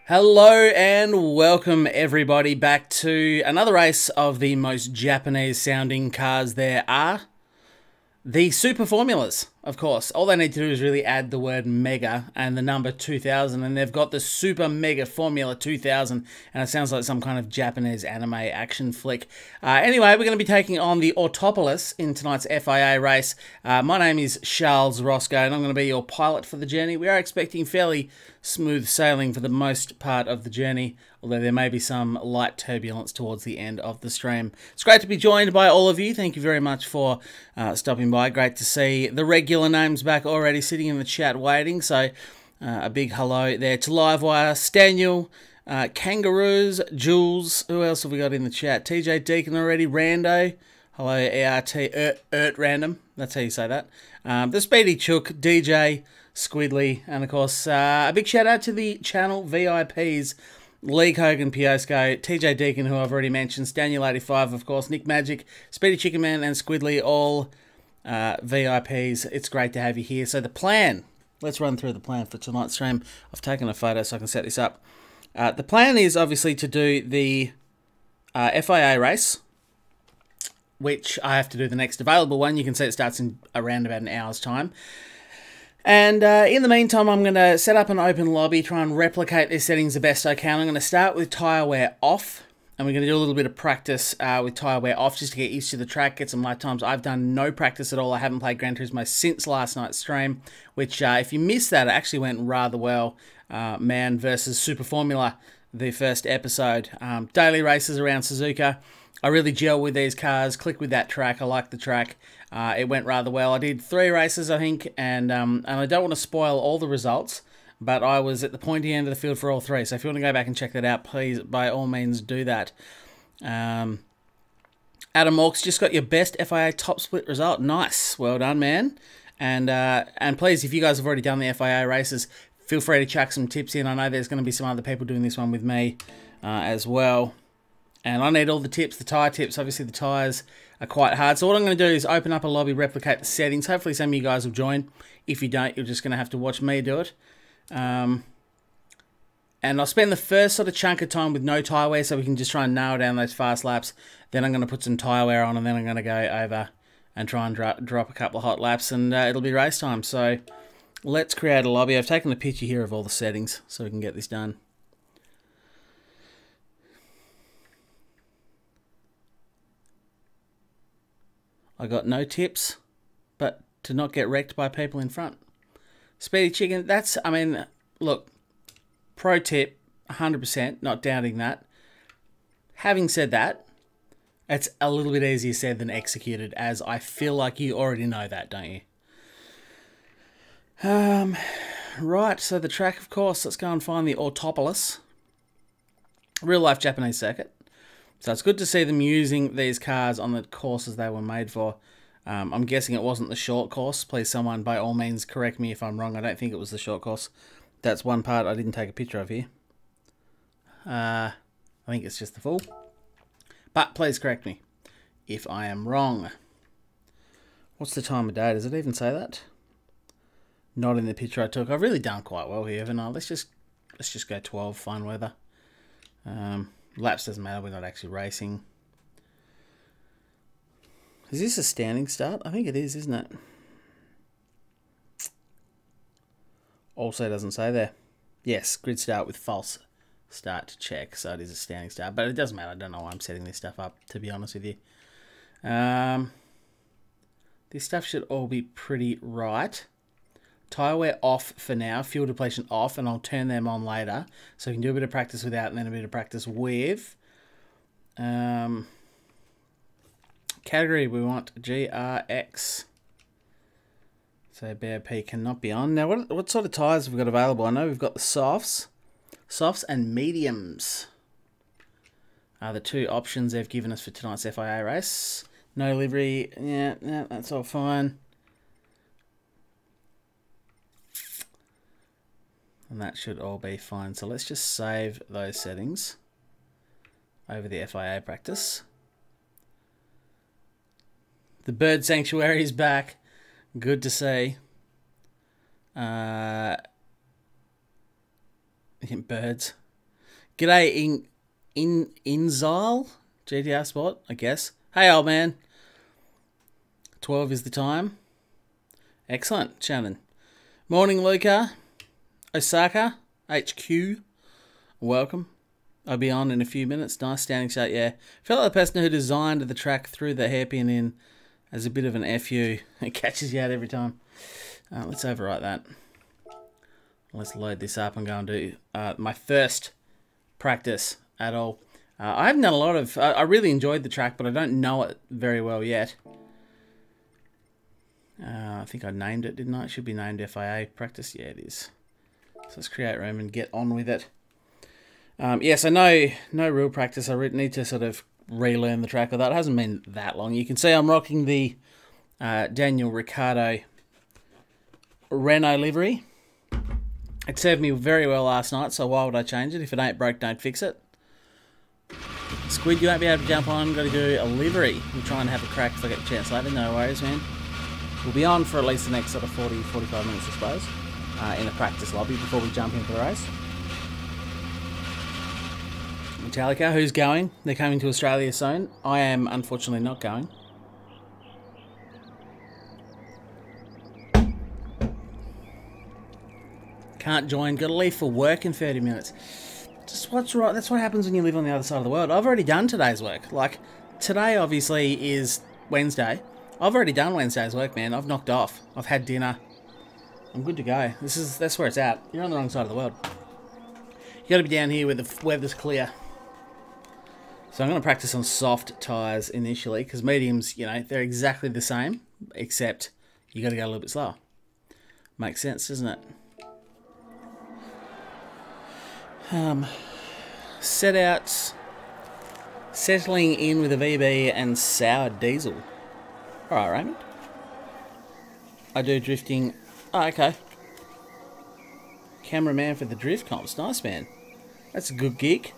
Hello and welcome everybody back to another race of the most Japanese sounding cars there are. The Super Formulas, of course. All they need to do is really add the word mega and the number 2000 and they've got the Super Mega Formula 2000 and it sounds like some kind of Japanese anime action flick. Anyway, we're going to be taking on the Autopolis in tonight's FIA race. My name is Charles Rosco and I'm going to be your pilot for the journey. We are expecting fairly smooth sailing for the most part of the journey, although there may be some light turbulence towards the end of the stream. It's great to be joined by all of you. Thank you very much for stopping by. Great to see the regular names back already sitting in the chat waiting. So a big hello there to Livewire, Staniel, Kangaroos, Jules. Who else have we got in the chat? TJ Deacon already, Rando. Hello, ERT, Random. That's how you say that. The Speedy Chook, DJ, Squidly, and of course, a big shout out to the channel VIPs, League Hogan Piosco, TJ Deacon, who I've already mentioned, Daniel85, of course, Nick Magic, Speedy Chicken Man, and Squidly, all VIPs. It's great to have you here. So the plan, let's run through the plan for tonight's stream. I've taken a photo so I can set this up. The plan is obviously to do the FIA race, which I have to do the next available one. You can see it starts in around about an hour's time. And in the meantime, I'm going to set up an open lobby, try and replicate these settings the best I can. I'm going to start with tyre wear off, and we're going to do a little bit of practice with tyre wear off just to get used to the track, get some lap times. I've done no practice at all. I haven't played Gran Turismo since last night's stream, which if you missed that, it actually went rather well. Man versus Super Formula, the first episode. Daily races around Suzuka. I really gel with these cars, click with that track. I like the track. It went rather well. I did 3 races, I think, and I don't want to spoil all the results, but I was at the pointy end of the field for all 3. So if you want to go back and check that out, please, by all means, do that. Adam Orks just got your best FIA top split result. Nice. Well done, man. And please, if you guys have already done the FIA races, feel free to chuck some tips in. I know there's going to be some other people doing this one with me as well. And I need all the tips, the tyre tips. Obviously, the tyres are quite hard. So what I'm going to do is open up a lobby, replicate the settings. Hopefully, some of you guys will join. If you don't, you're just going to have to watch me do it. And I'll spend the first sort of chunk of time with no tyre wear so we can just try and nail down those fast laps. Then I'm going to put some tyre wear on, and then I'm going to go over and try and drop a couple of hot laps, and it'll be race time. So let's create a lobby. I've taken a picture here of all the settings so we can get this done. I got no tips, but to not get wrecked by people in front. Speedy Chicken, that's, I mean, look, pro tip, 100%, not doubting that. Having said that, it's a little bit easier said than executed, as I feel like you already know that, don't you? Right, so the track, of course, let's go and find the Autopolis. Real-life Japanese circuit. So it's good to see them using these cars on the courses they were made for. I'm guessing it wasn't the short course. Please, someone, by all means, correct me if I'm wrong. I don't think it was the short course. That's one part I didn't take a picture of here. I think it's just the full. But please correct me if I am wrong. What's the time of day? Does it even say that? Not in the picture I took. I've really done quite well here, haven't I? Let's just go 12, fine weather. Laps doesn't matter, we're not actually racing. Is this a standing start? I think it is, isn't it? Also doesn't say there. Yes, grid start with false start to check, so it is a standing start. But it doesn't matter, I don't know why I'm setting this stuff up, to be honest with you. This stuff should all be pretty right. Tyre wear off for now, fuel depletion off, and I'll turn them on later. So we can do a bit of practice without and then a bit of practice with. Category, we want GRX. So BOP cannot be on. Now, what sort of tyres have we got available? I know we've got the softs and mediums are the 2 options they've given us for tonight's FIA race. No livery, yeah, that's all fine. And that should all be fine. So let's just save those settings over the FIA practice. The bird sanctuary is back. Good to see. Birds. G'day, Inzal GTR Sport, I guess. Hey, old man. 12 is the time. Excellent, Shannon. Morning, Luca. Osaka, HQ. Welcome. I'll be on in a few minutes. Nice standing shot, yeah. Felt like the person who designed the track threw the hairpin in as a bit of an FU. It catches you out every time. Let's overwrite that. Let's load this up and go and do my first practice at all. I haven't done a lot of... I really enjoyed the track, but I don't know it very well yet. I think I named it, didn't I? It should be named FIA practice. Yeah, it is. So let's create room and get on with it. Yeah, so no real practice. I need to sort of relearn the track, although it hasn't been that long. You can see I'm rocking the Daniel Ricciardo Renault livery. It served me very well last night, so why would I change it? If it ain't broke, don't fix it. Squid, you won't be able to jump on. Got to do a livery. We'll try and have a crack if I get a chance later. No worries, man. We'll be on for at least the next sort of 40, 45 minutes, I suppose, in the practice lobby before we jump into the race. Metallica, who's going? They're coming to Australia soon. I am unfortunately not going. Can't join. Got to leave for work in 30 minutes. Just what's right. That's what happens when you live on the other side of the world. I've already done today's work. Like, today obviously is Wednesday. I've already done Wednesday's work, man. I've knocked off. I've had dinner. I'm good to go. That's where it's at. You're on the wrong side of the world. You got to be down here where the weather's clear. So I'm going to practice on soft tyres initially, because mediums, you know, they're exactly the same, except you got to go a little bit slower. Makes sense, doesn't it? Set out, settling in with a VB and sour diesel. All right, Raymond. I do drifting. Oh, okay. Cameraman for the drift comps. Nice, man. That's a good gig.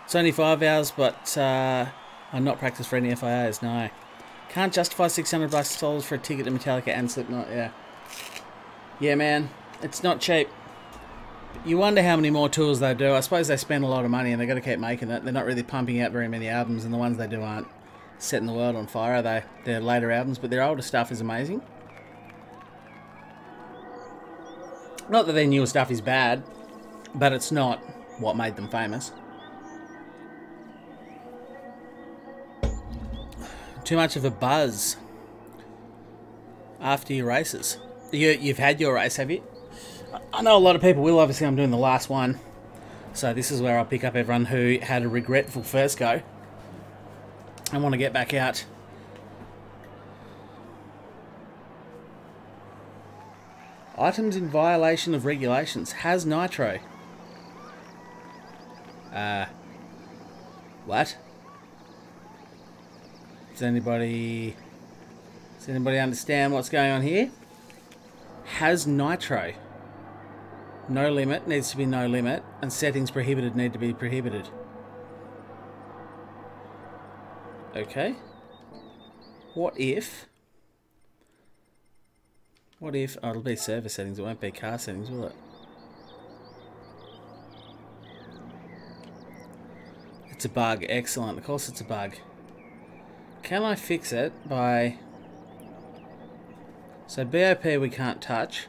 It's only 5 hours, but I'm not practiced for any FIAs, no. Can't justify $600 for a ticket to Metallica and Slipknot, yeah. Yeah, man, it's not cheap. You wonder how many more tours they do. I suppose they spend a lot of money and they've got to keep making it. They're not really pumping out very many albums, and the ones they do aren't setting the world on fire, are they? Their later albums, but their older stuff is amazing. Not that their newer stuff is bad, but it's not what made them famous. Too much of a buzz after your races. You've had your race, have you? I know a lot of people will. Obviously, I'm doing the last one. So this is where I'll pick up everyone who had a regretful first go and want to get back out. Items in violation of regulations. Has nitro. What? Does anybody understand what's going on here? Has nitro. No limit needs to be no limit, and settings prohibited need to be prohibited. Okay. What if... Oh, it'll be server settings, it won't be car settings, will it? It's a bug, excellent. Of course it's a bug. Can I fix it by... So BOP we can't touch.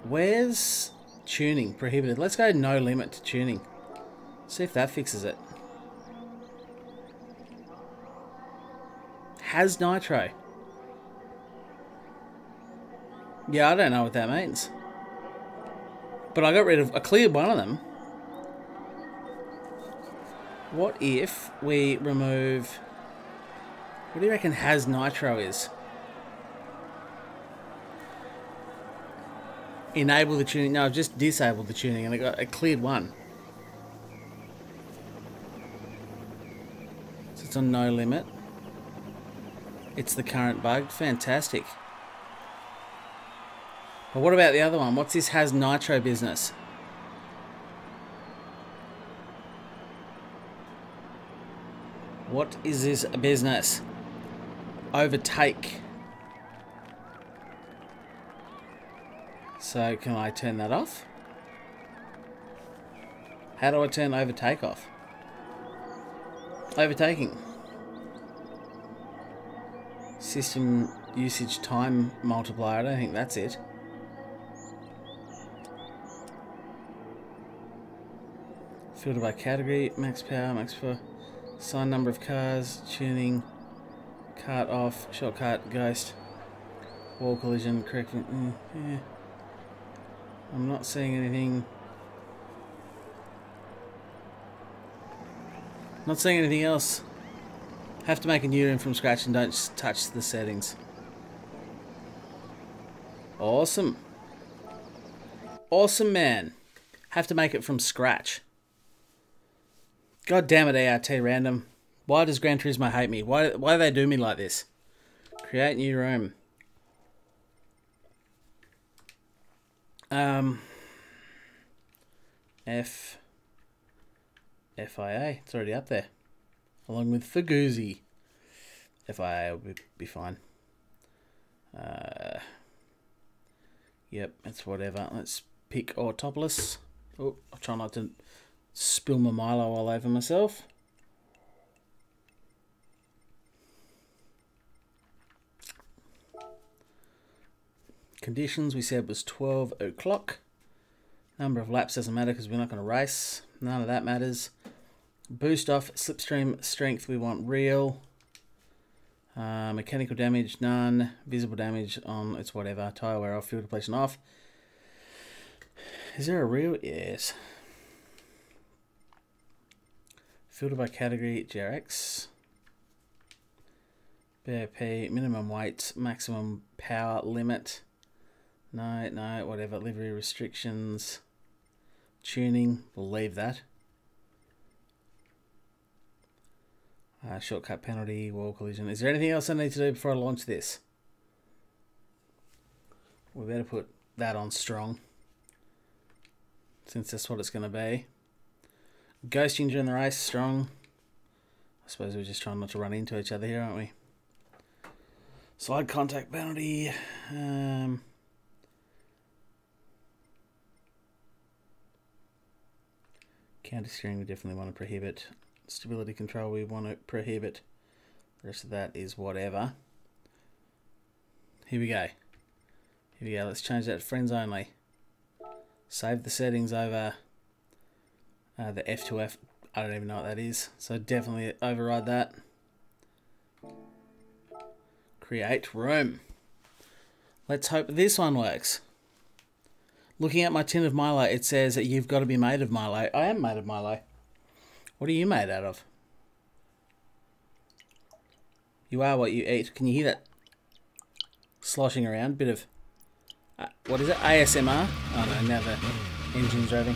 Where's tuning prohibited? Let's go no limit to tuning. See if that fixes it. Has nitro. Yeah, I don't know what that means. But I cleared one of them. What if we remove... What do you reckon has nitro is? Enable the tuning. No, I've just disabled the tuning and I cleared one. So it's on no limit. It's the current bug. Fantastic. But what about the other one? What's this has nitro business? What is this business? Overtake. So can I turn that off? How do I turn overtake off? Overtaking. System usage time multiplier. I don't think that's it. Filter by category, max power, max power, sign number of cars, tuning, cart off, shortcut, ghost, wall collision, correction. Yeah. I'm not seeing anything. Not seeing anything else. Have to make a new room from scratch and don't just touch the settings. Awesome. Awesome, man. Have to make it from scratch. God damn it, ART Random. Why does Gran Turismo hate me? Why do they do me like this? Create new room. FIA. It's already up there. Along with Faguzzi. FIA will be fine. Yep, it's whatever. Let's pick Autopolis. Oh, I'll try not to spill my Milo all over myself. Conditions we said was 12 o'clock. Number of laps doesn't matter because we're not going to race. None of that matters. Boost off, slipstream strength we want real. Mechanical damage none. Visible damage on, it's whatever. Tire wear off, fuel depletion off. Is there a real? Yes. Filter by category, GRX. BOP, minimum weight, maximum power limit. No, whatever. Livery restrictions. Tuning, we'll leave that. Shortcut penalty, wall collision. Is there anything else I need to do before I launch this? We better put that on strong, since that's what it's going to be. Ghosting during the race, strong. I suppose we're just trying not to run into each other here, aren't we? Slide contact penalty. Counter steering we definitely want to prohibit. Stability control we want to prohibit. The rest of that is whatever. Here we go. Here we go. Let's change that to friends only. Save the settings over the F2F. I don't even know what that is. So definitely override that. Create room. Let's hope this one works. Looking at my tin of Milo, it says that you've got to be made of Milo. I am made of Milo. What are you made out of? You are what you eat. Can you hear that sloshing around? Bit of, what is it? ASMR? Oh no, now the engine's revving.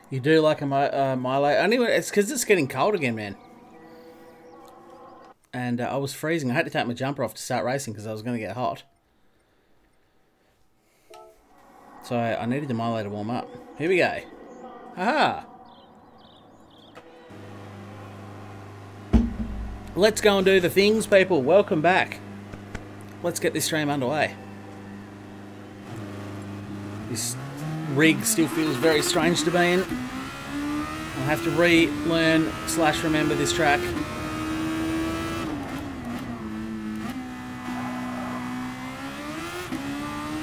You do like a Milo? Anyway, it's because it's getting cold again, man. And I was freezing. I had to take my jumper off to start racing because I was going to get hot. So I needed the Milo to warm up. Here we go. Aha! Let's go and do the things, people. Welcome back. Let's get this stream underway. This rig still feels very strange to be in. I'll have to relearn / remember this track.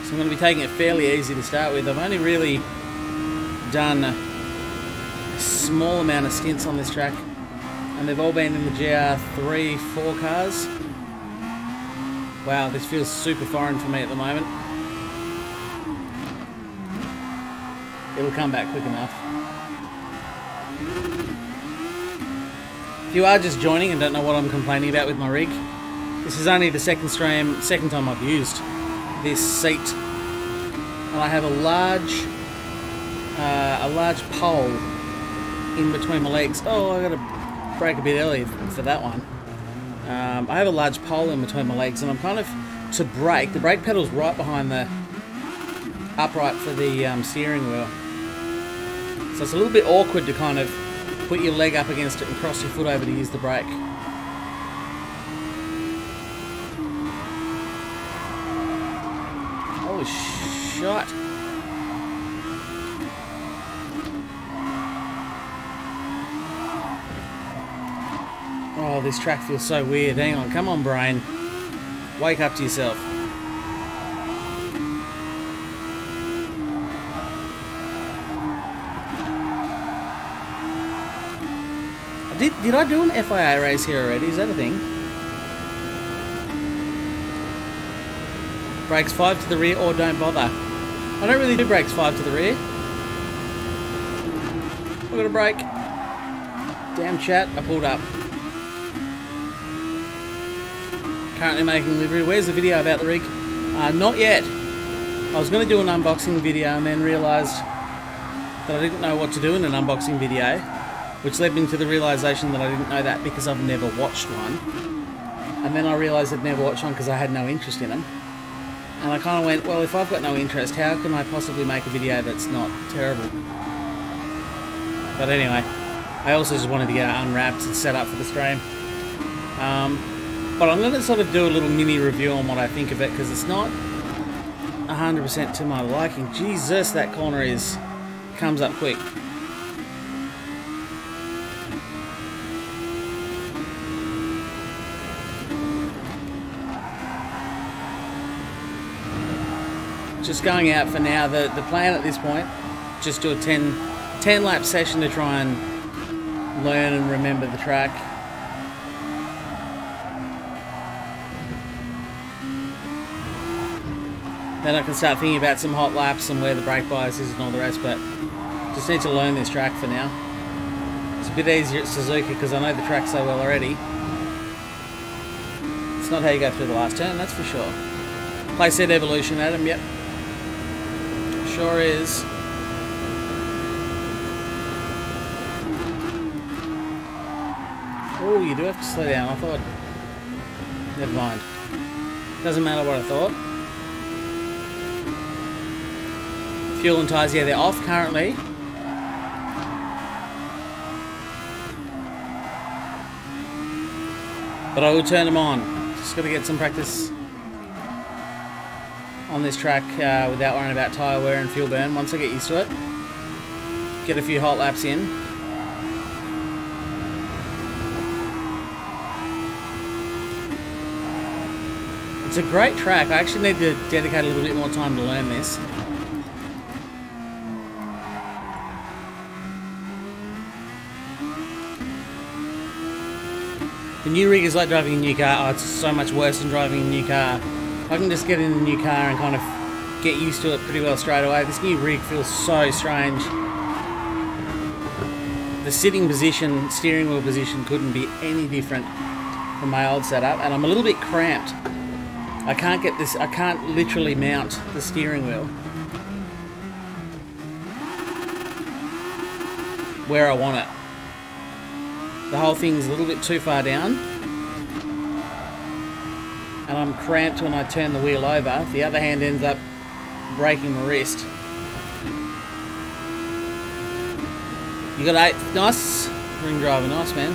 So I'm going to be taking it fairly easy to start with. I've only really done a small amount of stints on this track, and they've all been in the GR3, 4 cars. Wow, this feels super foreign for me at the moment. It'll come back quick enough. If you are just joining and don't know what I'm complaining about with my rig, this is only the second time I've used this seat, and I have a large pole in between my legs. Oh, I got to brake a bit early for that one. I have a large pole in between my legs, and I'm kind of, to brake, the brake pedal's right behind the upright for the steering wheel. So it's a little bit awkward to kind of put your leg up against it and cross your foot over to use the brake. Holy shot. Oh, this track feels so weird. Hang on, come on, brain. Wake up to yourself. Did I do an FIA race here already? Is that a thing? Brakes 5 to the rear or don't bother. I don't really do brakes 5 to the rear. I've got a brake. Damn chat, I pulled up. Currently making livery. Where's the video about the rig? Not yet. I was going to do an unboxing video and then realised that I didn't know what to do in an unboxing video, which led me to the realisation that I didn't know that because I've never watched one. And then I realised I'd never watched one because I had no interest in them. And I kind of went, well, if I've got no interest, how can I possibly make a video that's not terrible? But anyway, I also just wanted to get it unwrapped and set up for the stream. But I'm going to sort of do a little mini review on what I think of it, because it's not 100% to my liking. Jesus, that corner comes up quick. Just going out for now. The plan at this point, just do a 10 lap session to try and learn and remember the track. Then I can start thinking about some hot laps and where the brake bias is and all the rest, but just need to learn this track for now. It's a bit easier at Suzuka because I know the track so well already. It's not how you go through the last turn, that's for sure. Playset evolution, Adam, yep. Sure is. Oh, you do have to slow down, I thought. Never mind. Doesn't matter what I thought. Fuel and tyres, yeah, they're off currently. But I will turn them on. Just got to get some practice on this track without worrying about tyre wear and fuel burn. Once I get used to it, get a few hot laps in. It's a great track. I actually need to dedicate a little bit more time to learn this. The new rig is like driving a new car. Oh, it's so much worse than driving a new car. I can just get in a new car and kind of get used to it pretty well straight away. This new rig feels so strange. The sitting position, steering wheel position, couldn't be any different from my old setup, and I'm a little bit cramped. I can't literally mount the steering wheel where I want it. The whole thing's a little bit too far down, and I'm cramped when I turn the wheel over. The other hand ends up breaking my wrist. You got 8th, nice. Ring driver, nice man.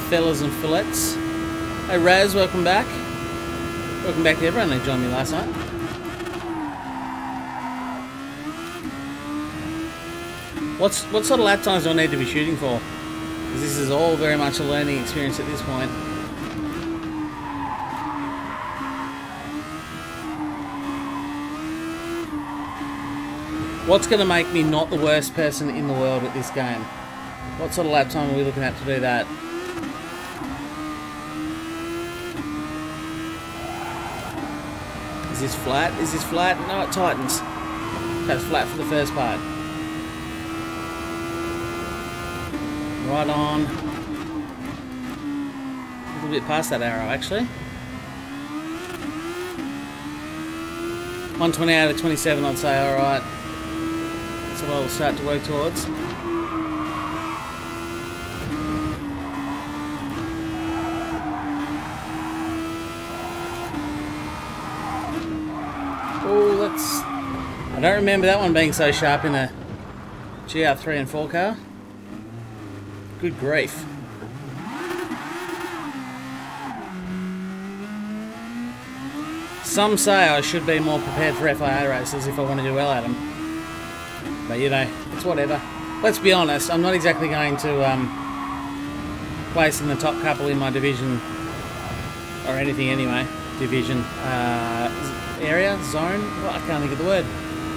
Fellas and fillets. Hey Raz, welcome back. Welcome back to everyone that joined me last night. What sort of lap times do I need to be shooting for? Because this is all very much a learning experience at this point. What's going to make me not the worst person in the world at this game? What sort of lap time are we looking at to do that? Is this flat? Is this flat? No, it tightens. That's flat for the first part. Right on. A little bit past that arrow, actually. 120 out of 27, I'd say, alright. That's what I'll start to work towards. Oh, that's... I don't remember that one being so sharp in a GR3 and 4 car. Good grief. Some say I should be more prepared for FIA races if I want to do well at them. But you know, it's whatever. Let's be honest, I'm not exactly going to place in the top couple in my division or anything anyway. Division, area, zone, well, I can't think of the word.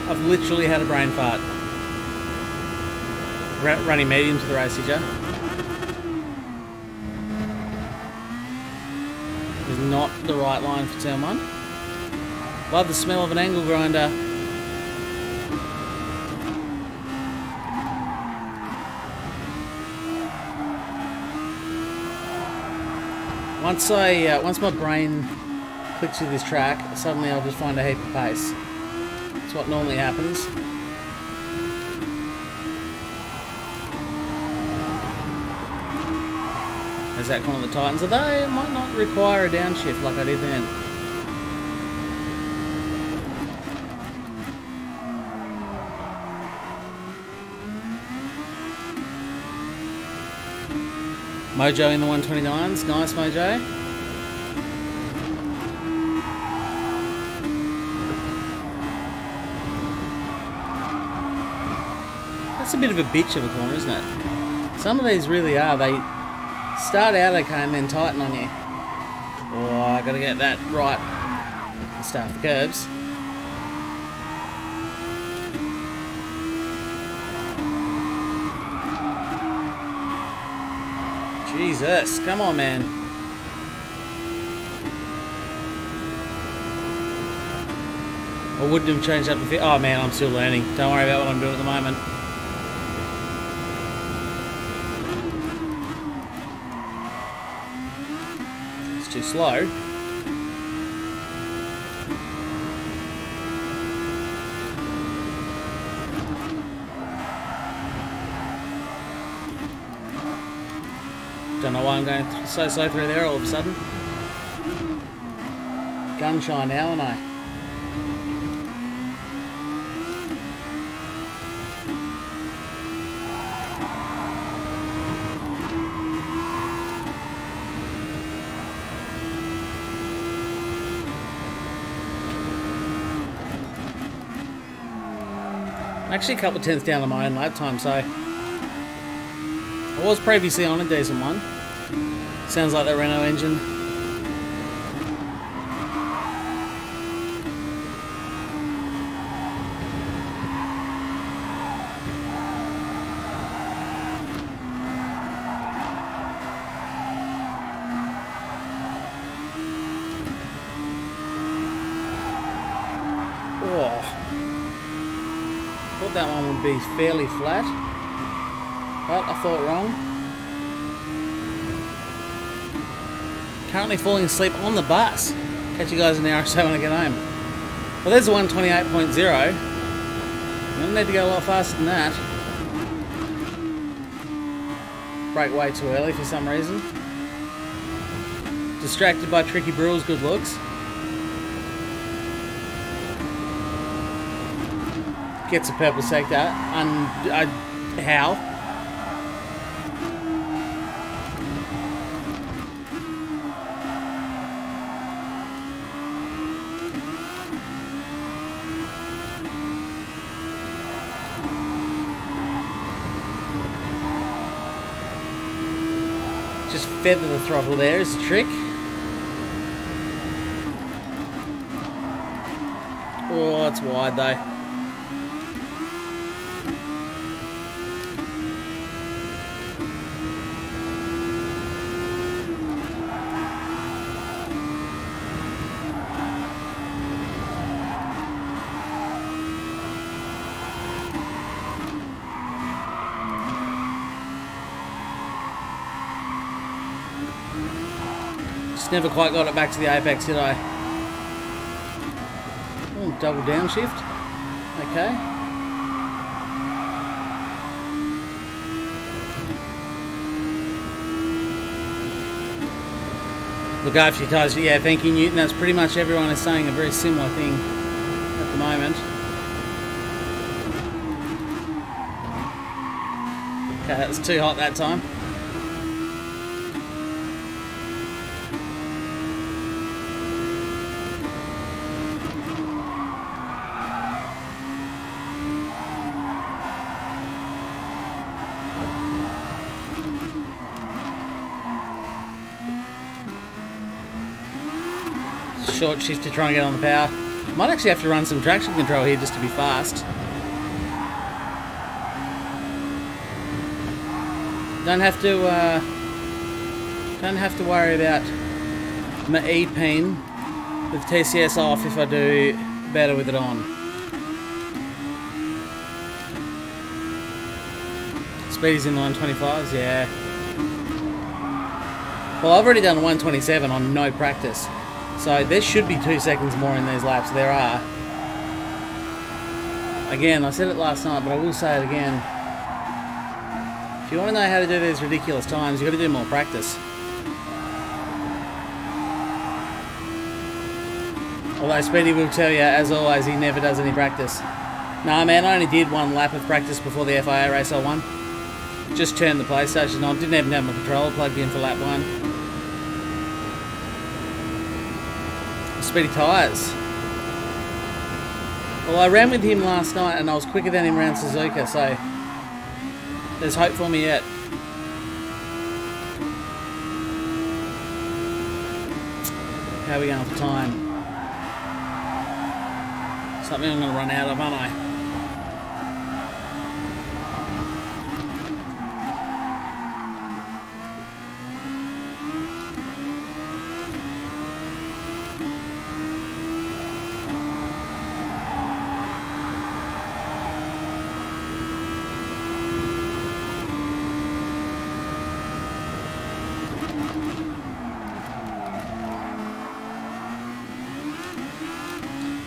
I've literally had a brain fart. Running mediums for the race, yeah. Is not the right line for turn 1. Love the smell of an angle grinder. Once my brain clicks with this track, suddenly I'll just find a heap of pace. That's what normally happens. Is that one of the Titans? Although it might not require a downshift like I did then. Mojo in the 129s. Nice, Mojo. That's a bit of a bitch of a corner, isn't it? Some of these really are. They start out okay and then tighten on you. Oh, I gotta get that right. Start the curbs. Jesus, come on, man. I wouldn't have changed up the fit. Oh man, I'm still learning. Don't worry about what I'm doing at the moment. It's too slow. Don't know why I'm going so slow through there all of a sudden. Gun shy now, aren't I? I'm actually a couple of tenths down on my own lap time, so I was previously on a decent one. Sounds like that Renault engine. Oh. Thought that one would be fairly flat. But I thought wrong. Currently falling asleep on the bus. Catch you guys in an hour or so when I get home. Well, there's a 128.0. I'm going to need to go a lot faster than that. Brake way too early for some reason. Distracted by Tricky Brewell's good looks. Gets a purple sector. How? Just feather the throttle there is the trick. Oh, it's wide though. Never quite got it back to the apex, did I? Oh, double downshift. Okay. Look after your tyres. Yeah, thank you, Newton. That's pretty much everyone is saying a very similar thing at the moment. Okay, that was too hot that time. Short shift to try and get on the power. Might actually have to run some traction control here just to be fast. Don't have to worry about my E-pin with TCS off if I do better with it on. Speedy's in the 125s, yeah. Well, I've already done 127 on no practice. So there should be 2 seconds more in these laps. There are. Again, I said it last night, but I will say it again. If you want to know how to do these ridiculous times, you've got to do more practice. Although Speedy will tell you, as always, he never does any practice. Nah, man, I only did 1 lap of practice before the FIA race I won. Just turned the PlayStation on. Didn't even have my controller plugged in for lap 1. Speedy tyres. Well, I ran with him last night and I was quicker than him around Suzuka, so there's hope for me yet. How are we going for time? Something I'm going to run out of, aren't I?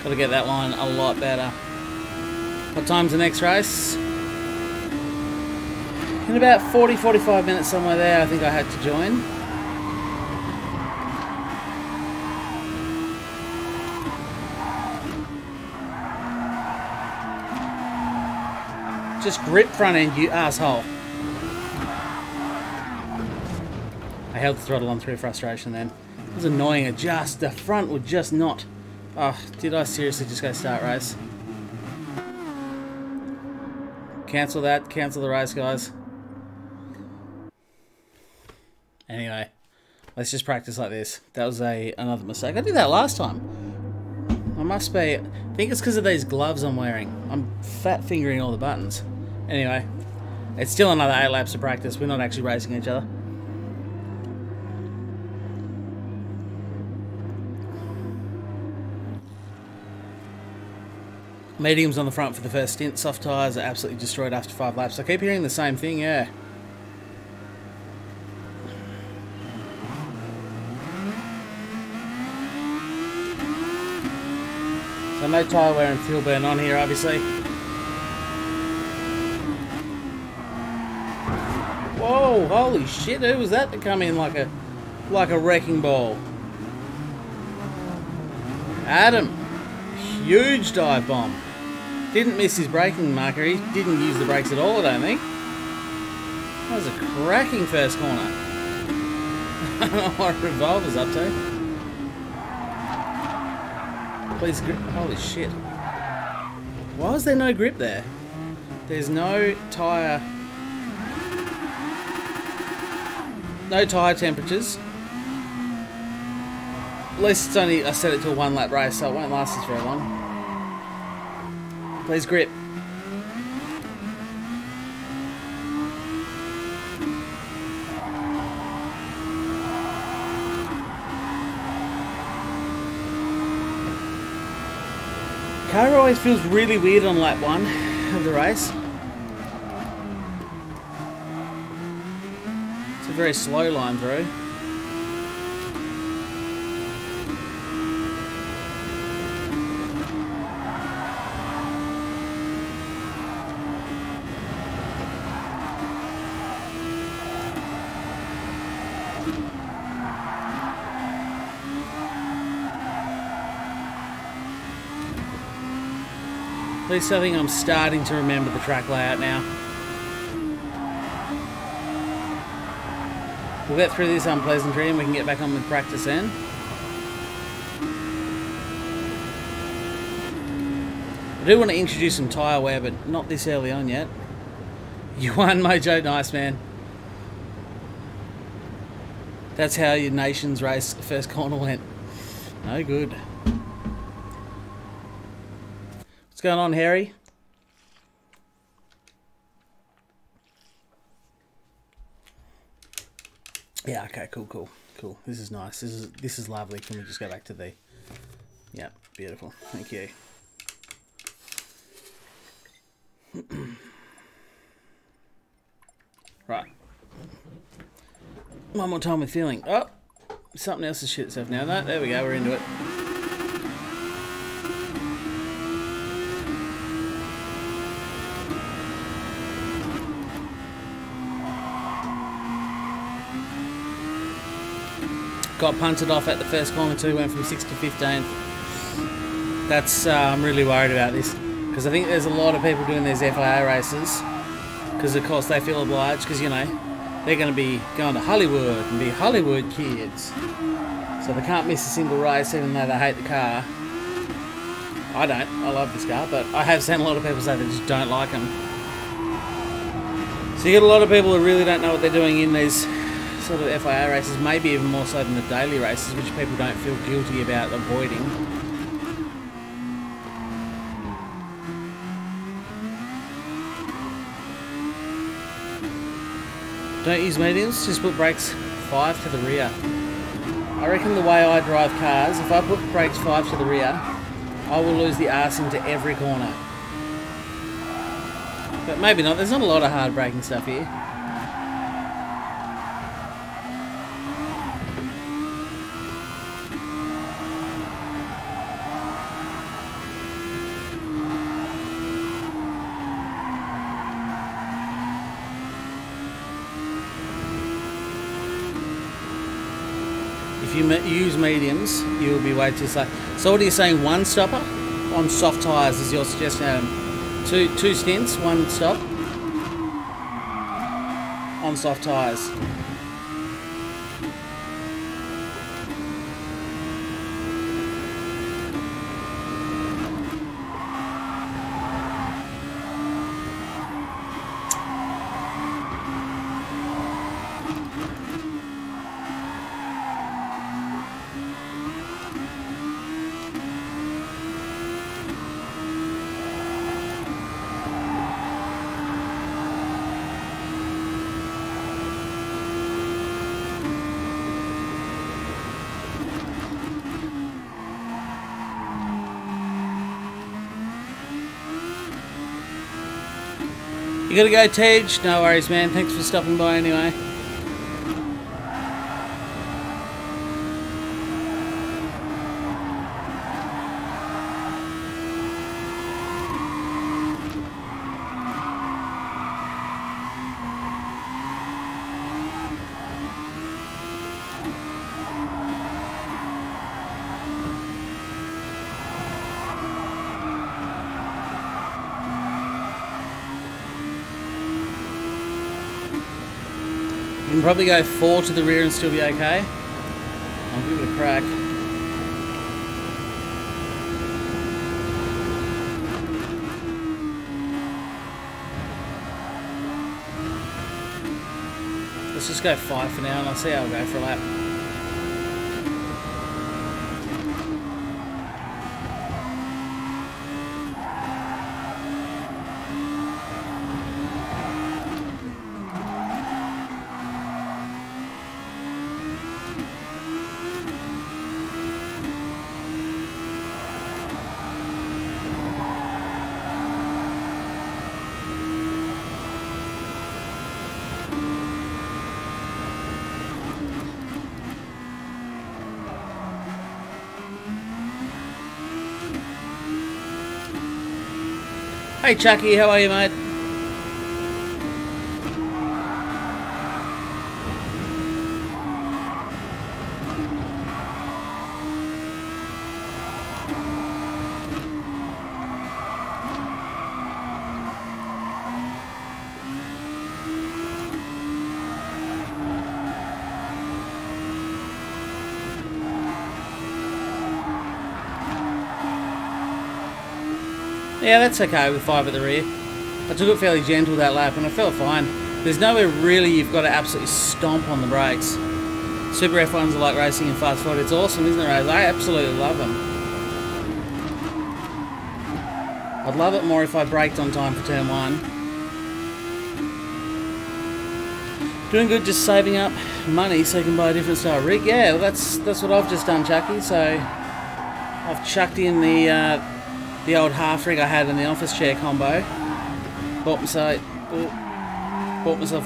Got to get that one a lot better. What time's the next race? In about 40-45 minutes, somewhere there, I think I had to join. Just grip front end, you asshole. I held the throttle on through frustration then. It was annoying, the front would just not. Oh, did I seriously just go start race? Cancel that, cancel the race, guys. Anyway, let's just practice like this. That was another mistake. I did that last time. I must be, I think it's because of these gloves I'm wearing. I'm fat fingering all the buttons. Anyway, it's still another 8 laps of practice. We're not actually racing each other. Mediums on the front for the first stint. Soft tyres are absolutely destroyed after 5 laps. I keep hearing the same thing, yeah. So no tyre wear and fuel burn on here, obviously. Whoa, holy shit, who was that to come in like a wrecking ball? Adam. Huge dive bomb. Didn't miss his braking marker. He didn't use the brakes at all, I don't think. That was a cracking first corner. I don't know what Revolver's up to. Please grip. Holy shit. Why was there no grip there? There's no tyre. No tyre temperatures. At least it's only, I set it to a 1 lap race, so it won't last us very long. Please grip. Car always feels really weird on lap 1 of the race. It's a very slow line through. At least I think I'm starting to remember the track layout now. We'll get through this unpleasantry and we can get back on with practice then. I do want to introduce some tyre wear, but not this early on yet. You won, Mojo. Nice, man. That's how your nation's race first corner went. No good. What's going on, Harry? Yeah, okay, cool. This is nice. This is lovely. Can we just go back to the... Yeah, beautiful. Thank you. Right. One more time with feeling. Oh, something else has shit itself now. No, there we go. We're into it. Got punted off at the first corner too. Went from 6th to 15th. That's I'm really worried about this because I think there's a lot of people doing these FIA races because of course they feel obliged because, you know, they're going to be going to Hollywood and be Hollywood kids, so they can't miss a single race even though they hate the car. I don't. I love this car, but I have seen a lot of people say they just don't like them. So you get a lot of people who really don't know what they're doing in these sort of FIA races, maybe even more so than the daily races, which people don't feel guilty about avoiding. Don't use mediums, just put brakes 5 to the rear. I reckon the way I drive cars, if I put brakes 5 to the rear, I will lose the arse into every corner. But maybe not, there's not a lot of hard braking stuff here. If you use mediums, you will be way too slow. So what are you saying, one stopper? On soft tyres is your suggestion, Adam? Two stints, one stop? On soft tyres. You gotta go, Tej? No worries, man. Thanks for stopping by anyway. You can probably go 4 to the rear and still be okay. I'll give it a crack. Let's just go 5 for now and I'll see how I'll go for a lap. Hey Chucky, how are you, mate? Yeah, that's okay with 5 at the rear. I took it fairly gentle that lap and I felt fine. There's nowhere really you've got to absolutely stomp on the brakes. Super F1s are like racing in fast forward. It's awesome, isn't it, Raz? I absolutely love them. I'd love it more if I braked on time for turn 1. Doing good, just saving up money so you can buy a different style rig. Yeah, well, that's what I've just done, Chucky. So I've chucked in the old half rig I had in the office chair combo. Bought myself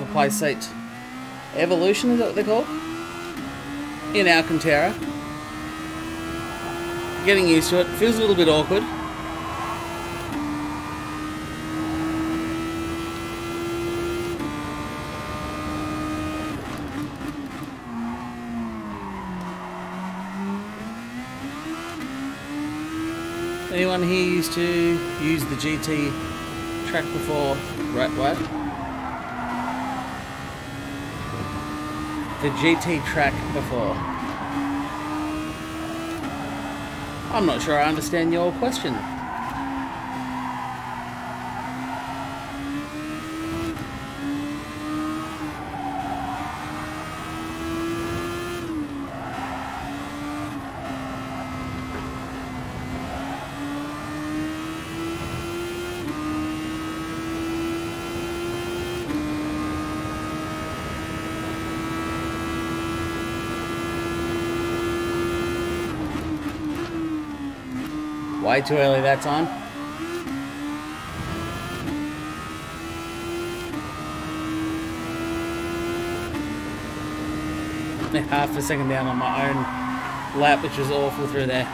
a play seat Evolution, is that what they're called? In Alcantara. Getting used to it. Feels a little bit awkward. Anyone here used to use the GT track before? Right, what? The GT track before. I'm not sure I understand your question. Way too early that time. Half a second down on my own lap, which was awful through there.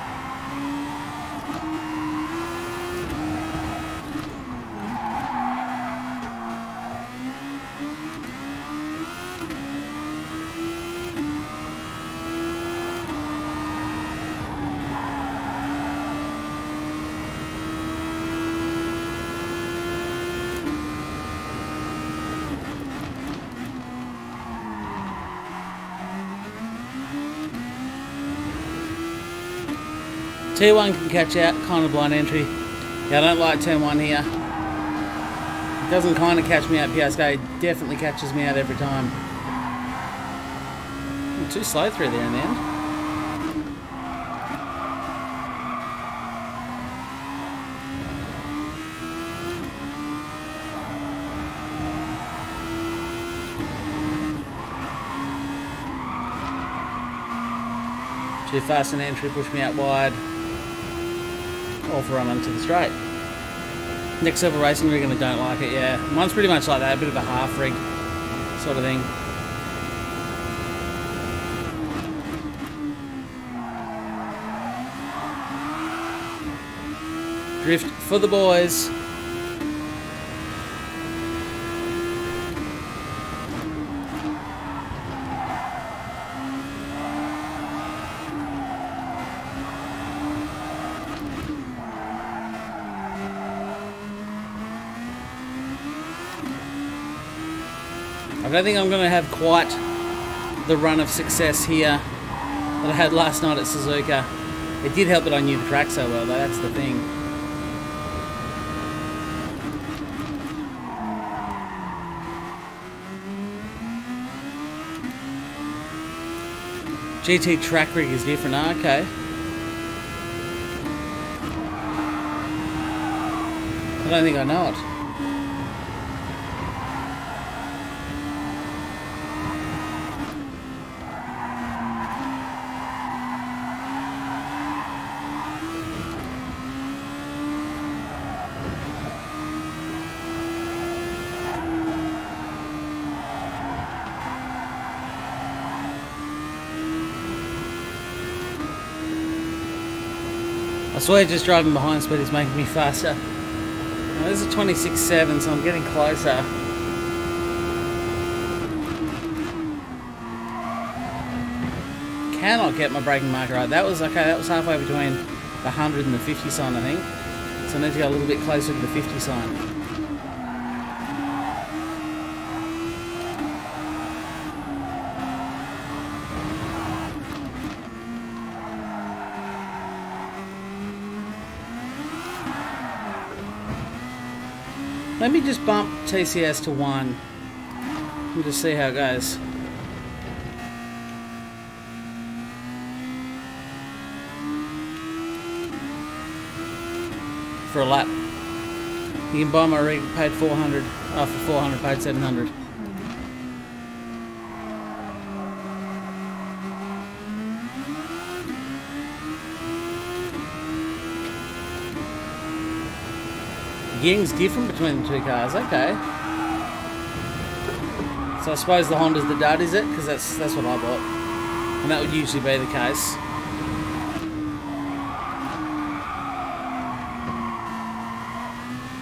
T1 can catch out, kind of blind entry. Yeah, I don't like turn 1 here. It doesn't kind of catch me out, Piasco. It definitely catches me out every time. I'm too slow through there in the end. Too fast an entry, pushed me out wide. Off run onto the straight. Next level racing rig and I don't like it, yeah. Mine's pretty much like that, a bit of a half rig sort of thing. Drift for the boys. I don't think I'm going to have quite the run of success here that I had last night at Suzuka. It did help that I knew the track so well though, that's the thing. GT track rig is different, okay. I don't think I know it. I swear just driving behind speed is making me faster. Now, this is 26.7, so I'm getting closer. Cannot get my braking marker right. That was okay, that was halfway between the 100 and the 50 sign, I think. So I need to go a little bit closer to the 50 sign. Let me just bump TCS to 1 and just see how it goes. For a lap. You can buy my rig, paid 400. Oh, for 400, paid 700. Gearing's different between the two cars, okay. So I suppose the Honda's the dud, is it? Because that's what I bought. And that would usually be the case.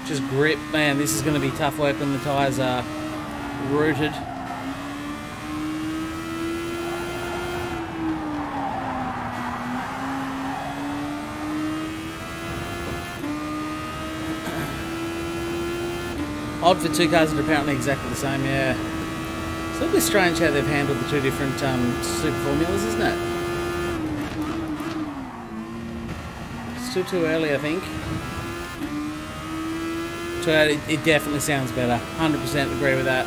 Just grip, man, this is going to be tough work when the tyres are rooted. Odd for two cars that are apparently exactly the same, yeah. It's a little bit strange how they've handled the two different super formulas, isn't it? Still too early, I think. Too early, it definitely sounds better. 100% agree with that.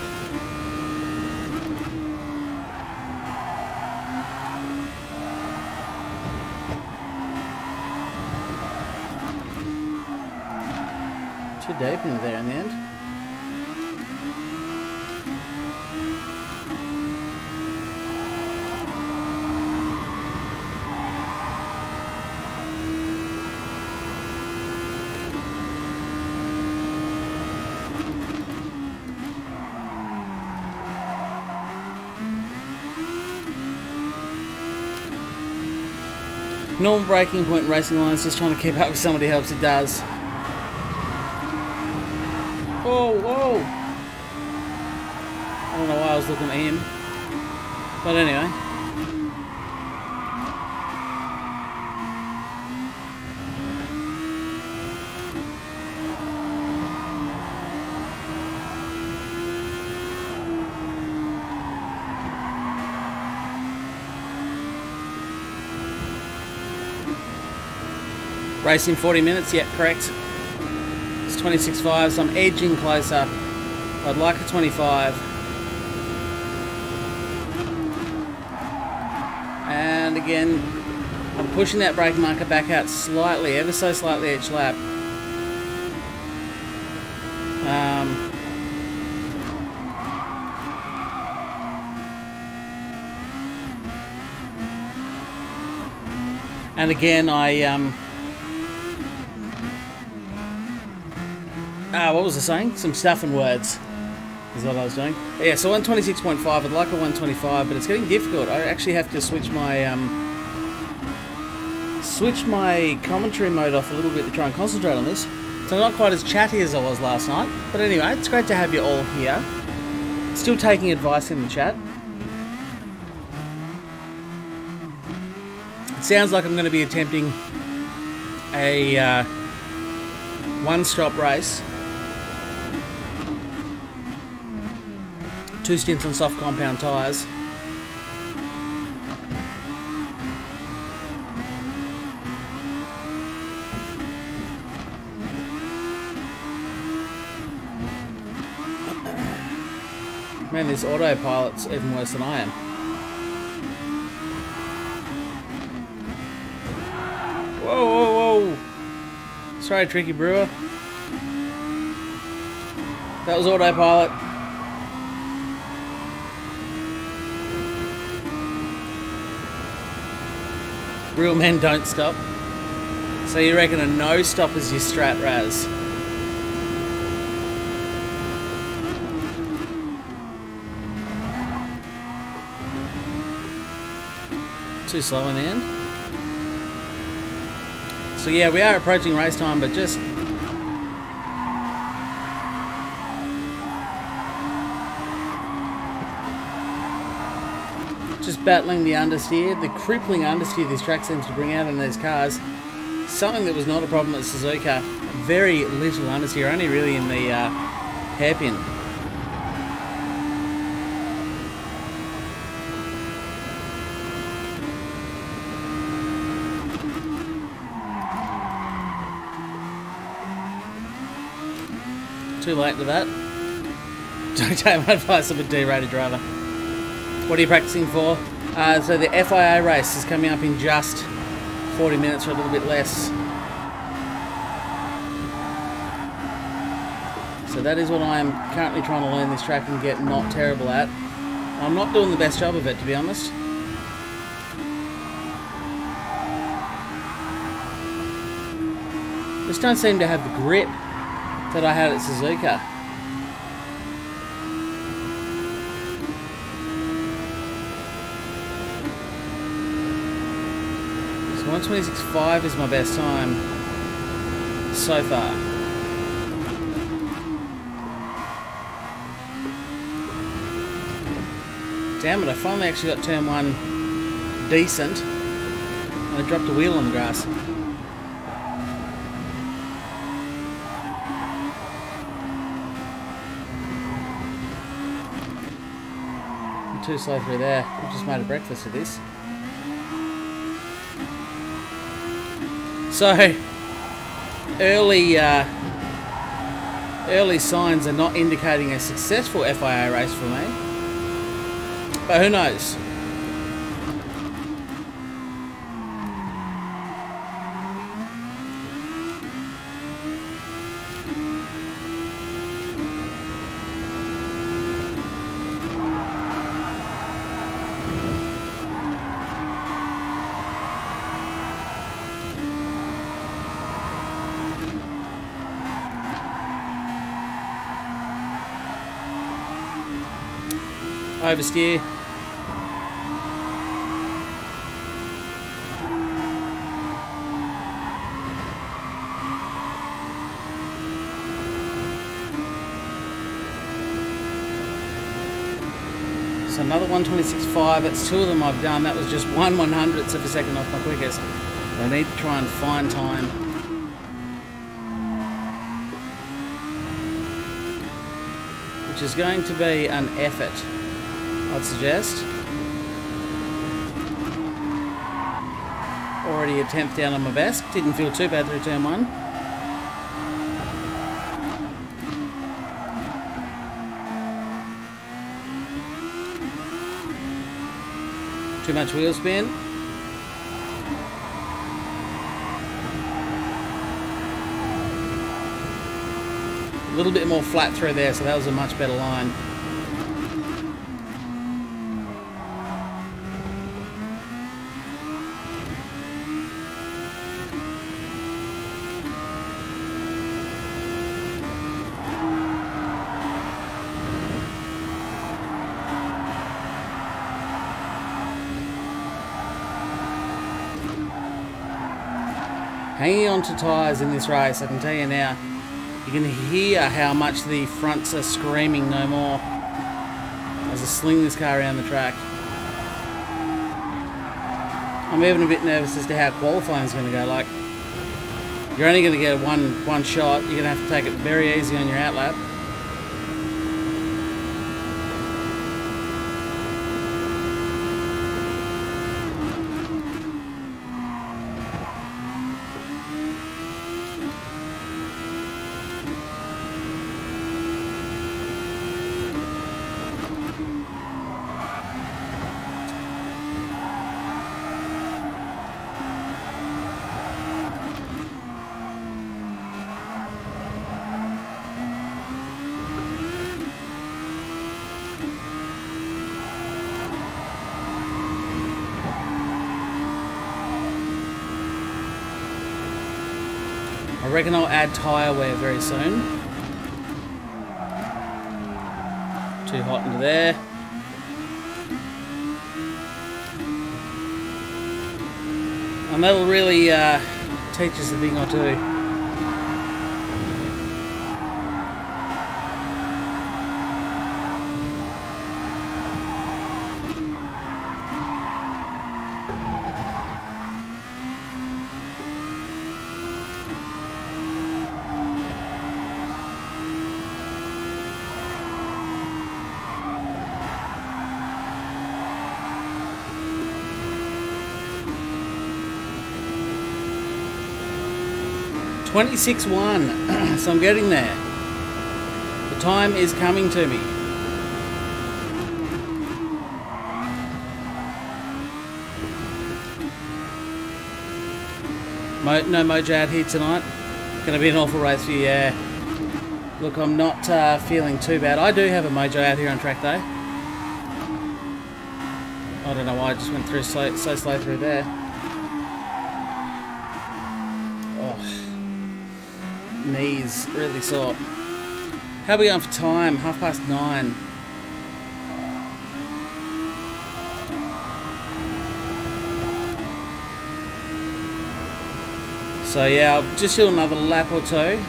Too deep in there in the end. Normal braking point racing lines, just trying to keep up with somebody else. It does. Whoa, whoa! I don't know why I was looking at him. But anyway. Racing 40 minutes, yeah, correct. It's 26.5, so I'm edging closer. I'd like a 25. And again, I'm pushing that brake marker back out slightly, ever so slightly each lap. And again, what was I saying? Some stuff and words is what I was doing. Yeah, so 126.5, I'd like a 125, but it's getting difficult. I actually have to switch my commentary mode off a little bit to try and concentrate on this. So I'm not quite as chatty as I was last night. But anyway, it's great to have you all here. Still taking advice in the chat. It sounds like I'm going to be attempting a one-stop race. 2 stints on soft compound tyres. Man, this autopilot's even worse than I am. Whoa, whoa, whoa! Sorry, Tricky Brewer. That was autopilot. Real men don't stop. So you reckon a no stop is your strat, Raz? Too slow in the end. So yeah, we are approaching race time, but just battling the understeer, the crippling understeer this track seems to bring out in these cars. Something that was not a problem at Suzuka. Very little understeer, only really in the hairpin. Too late for that. Don't take my advice, I'm a D-rated driver. What are you practicing for? So the FIA race is coming up in just 40 minutes or a little bit less. So that is what I am currently trying to learn this track and get not terrible at. I'm not doing the best job of it, to be honest. Just don't seem to have the grip that I had at Suzuka. So 1:26.5 is my best time so far. Damn it, I finally actually got turn 1 decent. And I dropped a wheel on the grass. I'm too slow through there. I've just made a breakfast of this. So, early signs are not indicating a successful FIA race for me. But who knows? Oversteer. So another 1:26.5. That's 2 of them I've done. That was just 1/100th of a second off my quickest. I need to try and find time. Which is going to be an effort, I'd suggest. Already a 10th down on my best. Didn't feel too bad through turn 1. Too much wheel spin. A little bit more flat through there, so that was a much better line. Hanging on to tyres in this race, I can tell you now, you can hear how much the fronts are screaming no more as I sling this car around the track. I'm even a bit nervous as to how qualifying is going to go. Like, you're only going to get one shot. You're going to have to take it very easy on your outlap. I reckon I'll add tyre wear very soon. Too hot into there. And that'll really teach us a thing or two. .26.1, so I'm getting there. Time is coming to me. No mojo out here tonight. Going to be an awful race for you, yeah. Look, I'm not feeling too bad. I do have a mojo out here on track day. I don't know why I just went through so slow through there. Oh, knees really sore. How are we going for time? 9:30. So yeah, I'll just do another lap or two.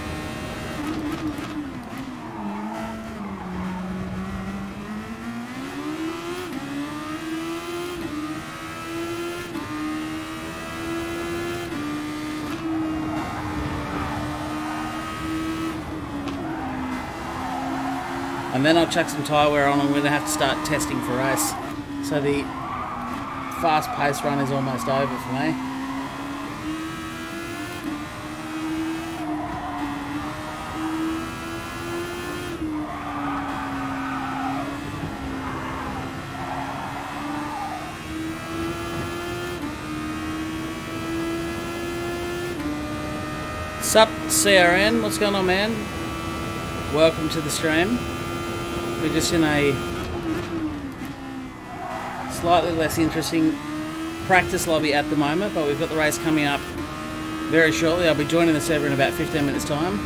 And then I'll chuck some tyre wear on. I'm going to have to start testing for race. So the fast pace run is almost over for me. Sup, CRN? What's going on, man? Welcome to the stream. We're just in a slightly less interesting practice lobby at the moment, but we've got the race coming up very shortly. I'll be joining the server in about 15 minutes time.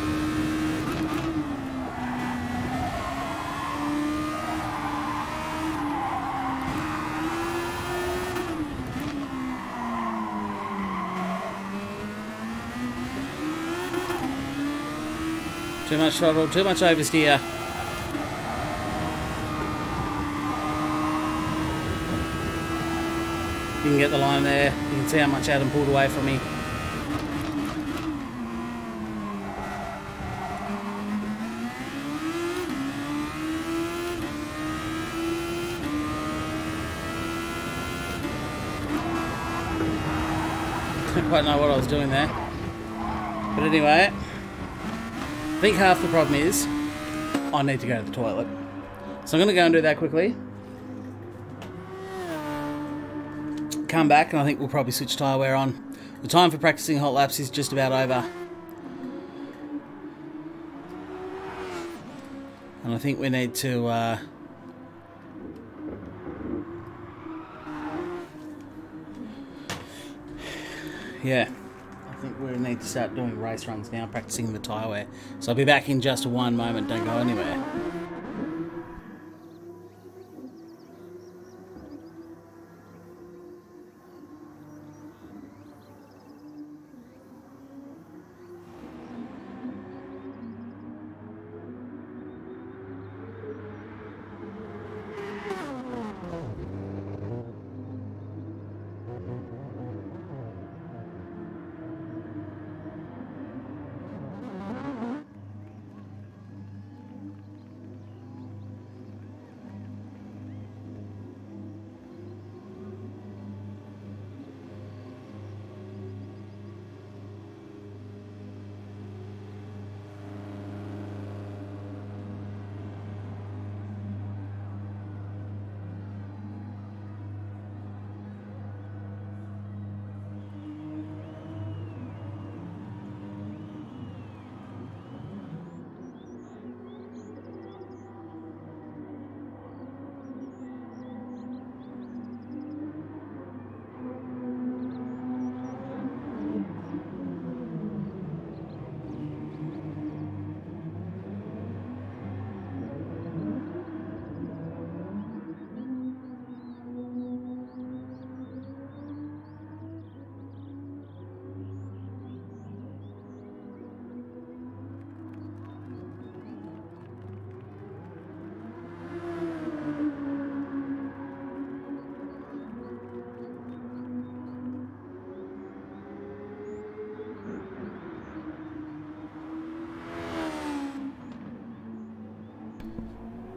Too much throttle, too much oversteer. You can get the line there. You can see how much Adam pulled away from me. Don't quite know what I was doing there. But anyway, I think half the problem is I need to go to the toilet. So I'm going to go and do that quickly. Come back and I think we'll probably switch tyre wear on. The time for practicing hot laps is just about over. And I think we need to yeah, I think we need to start doing race runs now, practicing the tyre wear. So I'll be back in just one moment, don't go anywhere.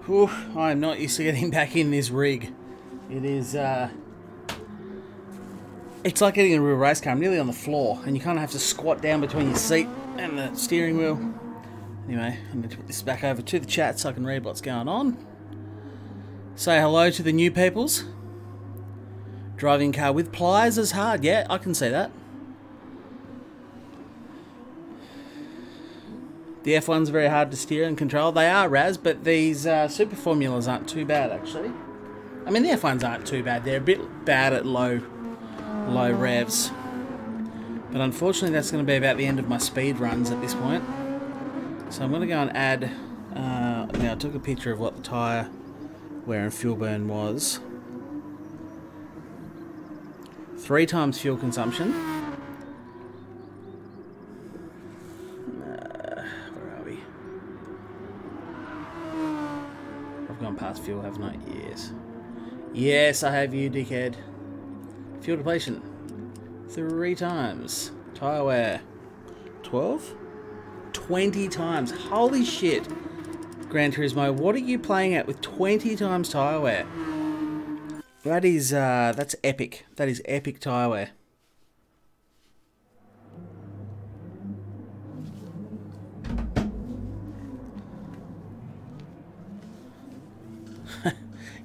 Whew, I am not used to getting back in this rig. It is, it's like getting in a real race car. I'm nearly on the floor, and you kind of have to squat down between your seat and the steering wheel. Anyway, I need to put this back over to the chat so I can read what's going on. Say hello to the new peoples. Driving car with pliers is hard. Yeah, I can see that. The F1's very hard to steer and control. They are, Raz, but these super formulas aren't too bad, actually. I mean, the F1s aren't too bad. They're a bit bad at low revs. But unfortunately, that's going to be about the end of my speed runs at this point. So I'm going to go and add... now, I took a picture of what the tyre wear and fuel burn was. 3 times fuel consumption. Where are we? I've gone past fuel, haven't I? Yes. Yes, I have you, dickhead. Fuel depletion. 3 times. Tyre wear. 12? 20 times. Holy shit. Gran Turismo, what are you playing at with 20 times tyre wear? That is, that's epic. That is epic tyre wear.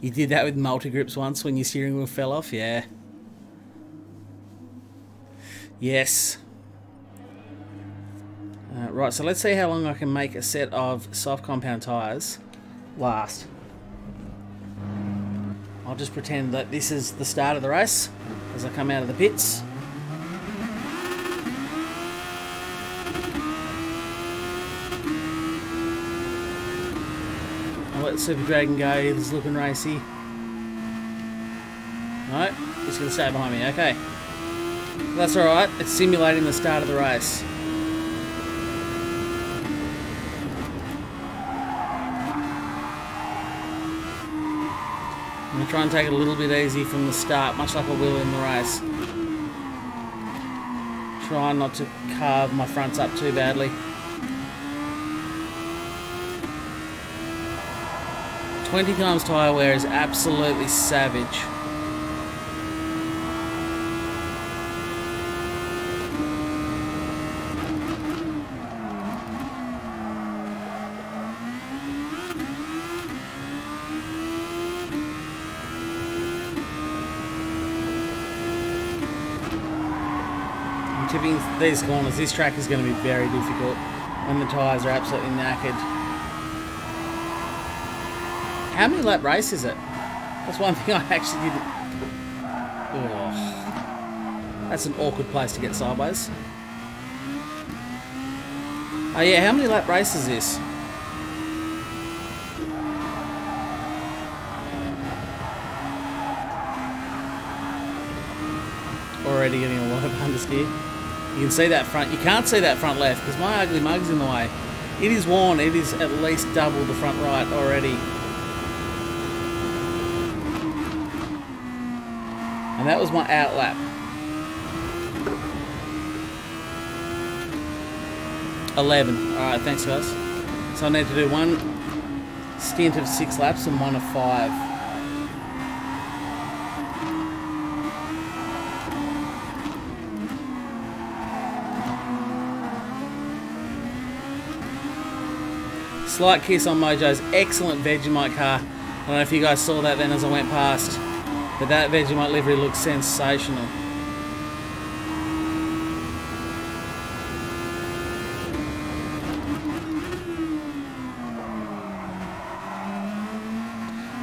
You did that with multi-grips once when your steering wheel fell off? Yeah. Yes. Right, so let's see how long I can make a set of soft compound tyres last. I'll just pretend that this is the start of the race as I come out of the pits. I'll let Super Dragon go, he's looking racy. No, he's going to stay behind me, okay. That's alright, it's simulating the start of the race. I'm going to try and take it a little bit easy from the start, much like I will in the race. Try not to carve my fronts up too badly. 20 times tyre wear is absolutely savage. Tipping these corners, this track is going to be very difficult when the tyres are absolutely knackered. How many lap race is it? That's one thing I actually didn't... Oh, that's an awkward place to get sideways. Oh yeah, how many lap race is this? Already getting a lot of understeer. You can see that front. You can't see that front left because my ugly mug's in the way. It is worn. It is at least double the front right already. And that was my out lap. 11. Alright, thanks guys. So I need to do one stint of 6 laps and one of 5. Slight kiss on Mojo's excellent Vegemite car. I don't know if you guys saw that then as I went past, but that Vegemite livery looks sensational.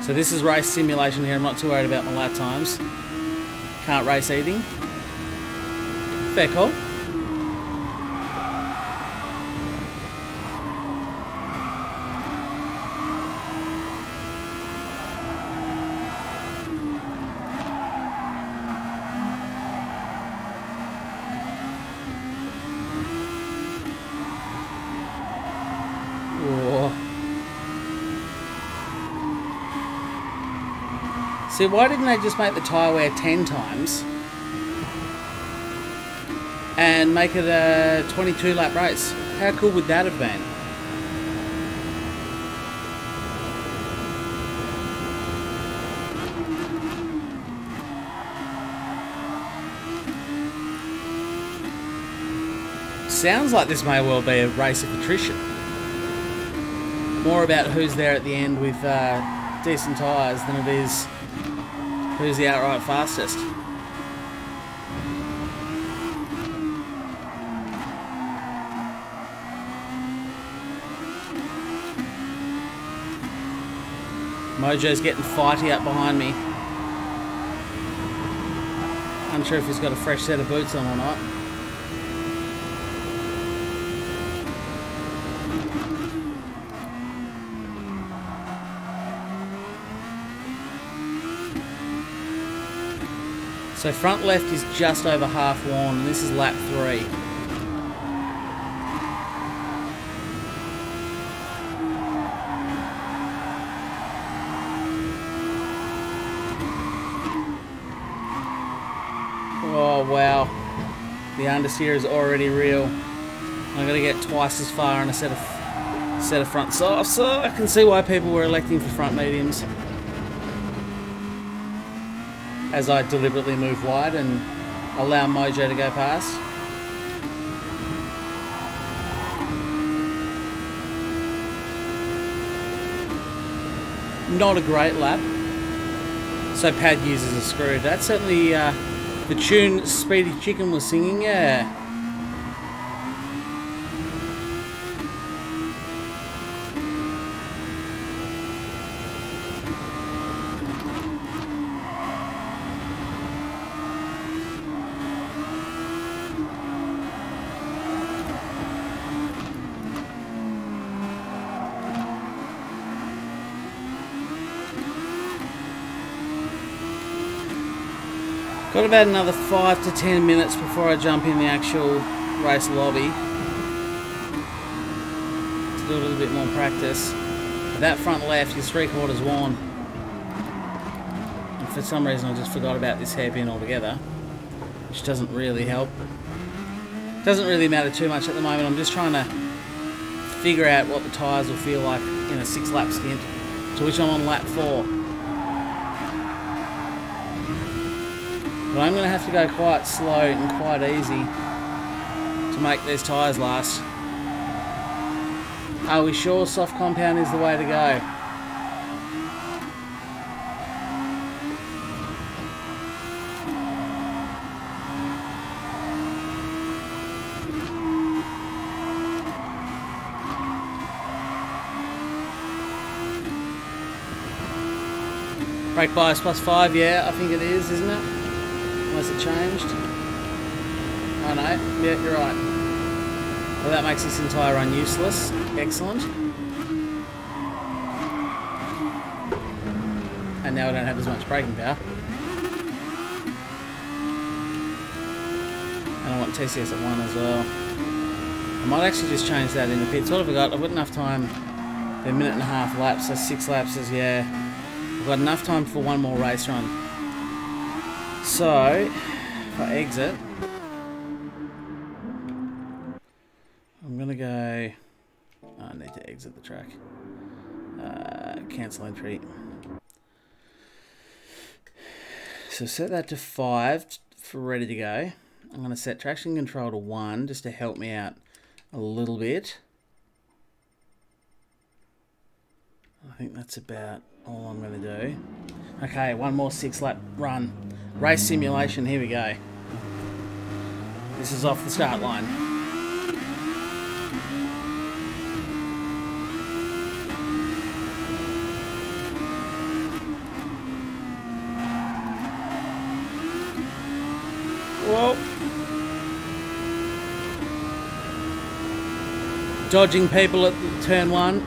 So this is race simulation here. I'm not too worried about my lap times. Can't race eating. Fair call. See, why didn't they just make the tyre wear 10 times and make it a 22 lap race? How cool would that have been? Sounds like this may well be a race of attrition. more about who's there at the end with decent tyres than it is who's the outright fastest. Mojo's getting fighty up behind me. Unsure if he's got a fresh set of boots on or not. So front left is just over half worn, and this is lap 3. Oh wow, the understeer is already real. I'm gonna get twice as far in a set of front softs, so I can see why people were electing for front mediums. As I deliberately move wide and allow Mojo to go past. Not a great lap. So pad users are screwed. That's certainly the tune Speedy Chicken was singing, yeah. Got about another 5 to 10 minutes before I jump in the actual race lobby to do a little bit more practice. But that front left is 3/4 worn. And for some reason I just forgot about this hairpin altogether, which doesn't really help. Doesn't really matter too much at the moment. I'm just trying to figure out what the tyres will feel like in a 6-lap stint, to which I'm on lap 4. But I'm going to have to go quite slow and quite easy to make these tyres last. Are we sure soft compound is the way to go? Brake bias +5, yeah, I think it is, isn't it? Unless it changed. Oh no, yeah, you're right. Well, that makes this entire run useless. Excellent. And now I don't have as much braking power. And I want TCS at 1 as well. I might actually just change that in the pits. What have I got? I've got enough time. They're 1.5 laps, so 6 laps is, yeah. I've got enough time for one more race run. So, if I exit, I'm going to go... Oh, I need to exit the track. Cancel entry. So set that to 5 for ready to go. I'm going to set traction control to 1 just to help me out a little bit. I think that's about all I'm going to do. Okay, one more 6-lap run. Race simulation, here we go. This is off the start line. Whoa. Dodging people at turn 1.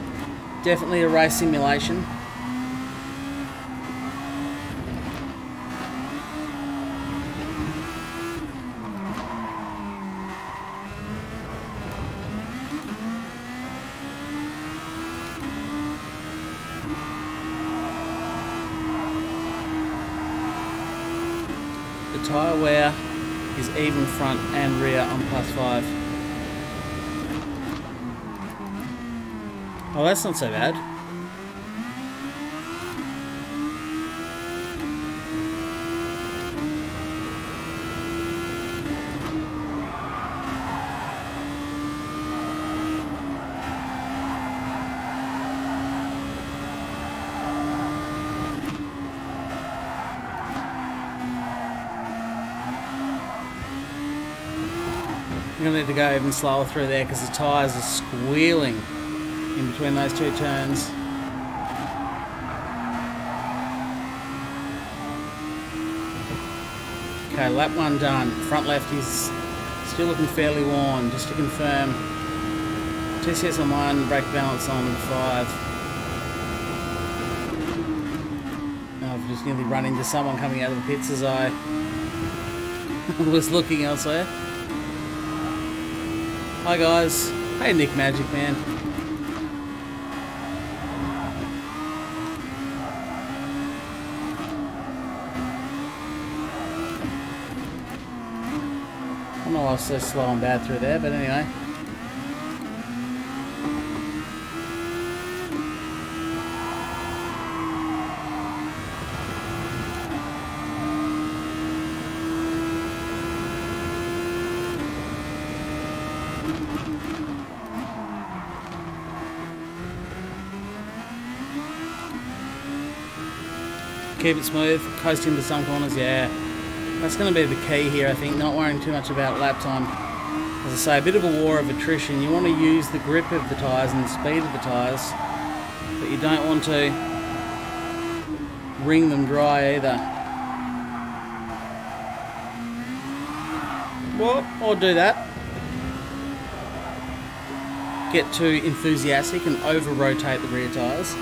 Definitely a race simulation. The tyre wear is even front and rear on +5. Oh, that's not so bad. You're going to need to go even slower through there because the tyres are squealing in between those two turns. Okay, lap 1 done. Front left is still looking fairly worn. Just to confirm, TCS on 1, brake balance on 5. I've just nearly run into someone coming out of the pits as I was looking elsewhere. Hi guys. Hey Nick Magic Man. I don't know why I was so slow and bad through there, but anyway. Keep it smooth, coast into some corners, yeah. That's going to be the key here, I think, not worrying too much about lap time. As I say, a bit of a war of attrition. You want to use the grip of the tyres and the speed of the tyres, but you don't want to wring them dry either. Or do that. Get too enthusiastic and over-rotate the rear tyres.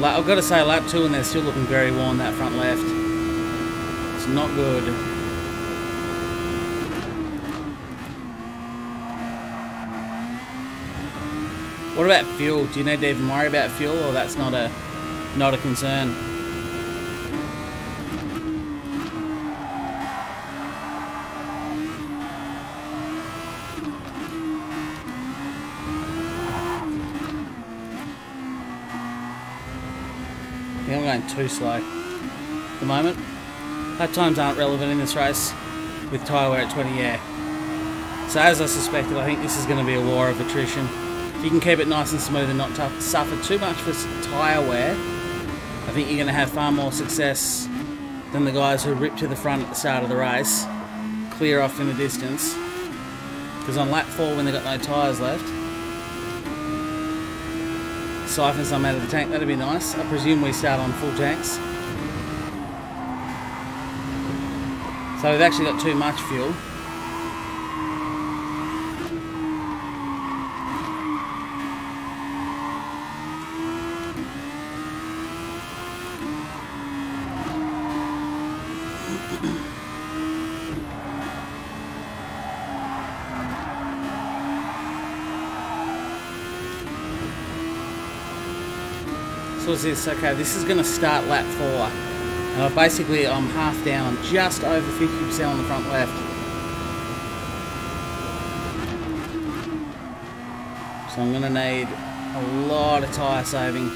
I've got to say, lap 2 and they're still looking very worn, that front left. It's not good. What about fuel? Do you need to even worry about fuel, or that's not a concern? I'm going too slow at the moment. Lap times aren't relevant in this race with tyre wear at 20 yeah. So as I suspected, I think this is going to be a war of attrition. If you can keep it nice and smooth and not suffer too much for tyre wear, I think you're going to have far more success than the guys who rip to the front at the start of the race, clear off in the distance. Because on lap 4, when they've got no tyres left, siphon some out of the tank, that'd be nice. I presume we start on full tanks. So we've actually got too much fuel. So what's this? Okay, this is going to start lap 4. Basically, I'm half down, just over 50% on the front left. So I'm going to need a lot of tyre saving.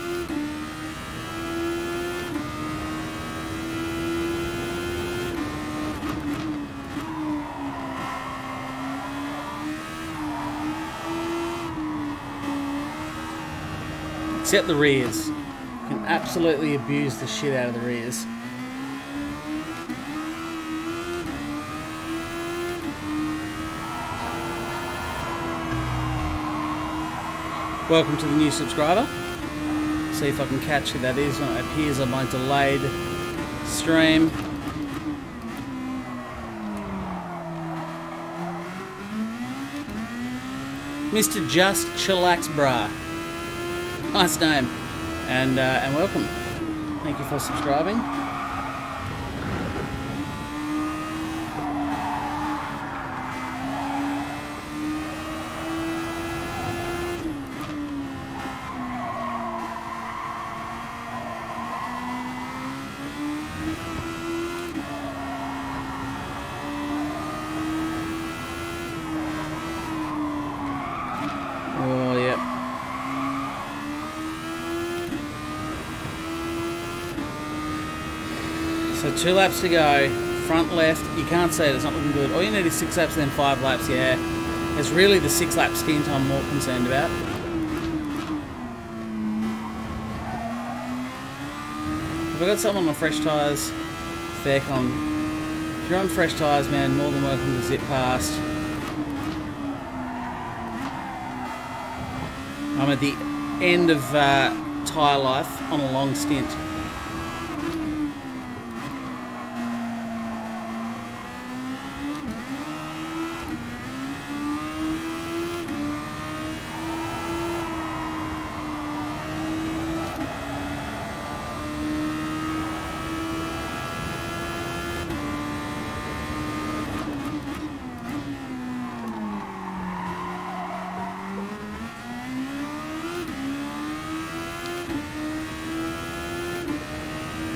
Except the rears. Can absolutely abuse the shit out of the rears. Welcome to the new subscriber. See if I can catch who that is when it appears on my delayed stream. Mr. Just Chillax Bra. Nice name. And welcome. Thank you for subscribing. Oh, yep. So 2 laps to go. Front left, you can't see it, it's not looking good. All you need is 6 laps and then 5 laps, yeah. It's really the 6 lap stint I'm more concerned about. If I got someone on fresh tyres, fair con. If you're on fresh tyres, man, more than welcome to zip past. I'm at the end of tyre life on a long stint.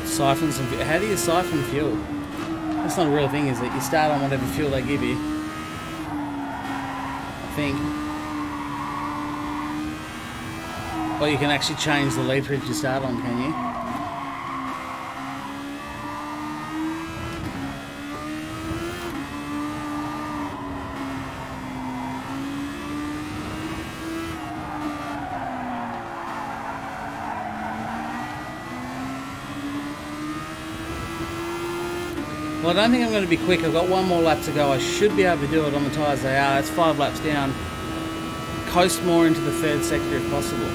Siphon some. How do you siphon fuel? That's not a real thing, is it? You start on whatever fuel they give you. I think. Or you can actually change the literage you start on, can you? Well, I don't think I'm going to be quick. I've got one more lap to go. I should be able to do it on the tyres they are. It's 5 laps down. Coast more into the third sector if possible.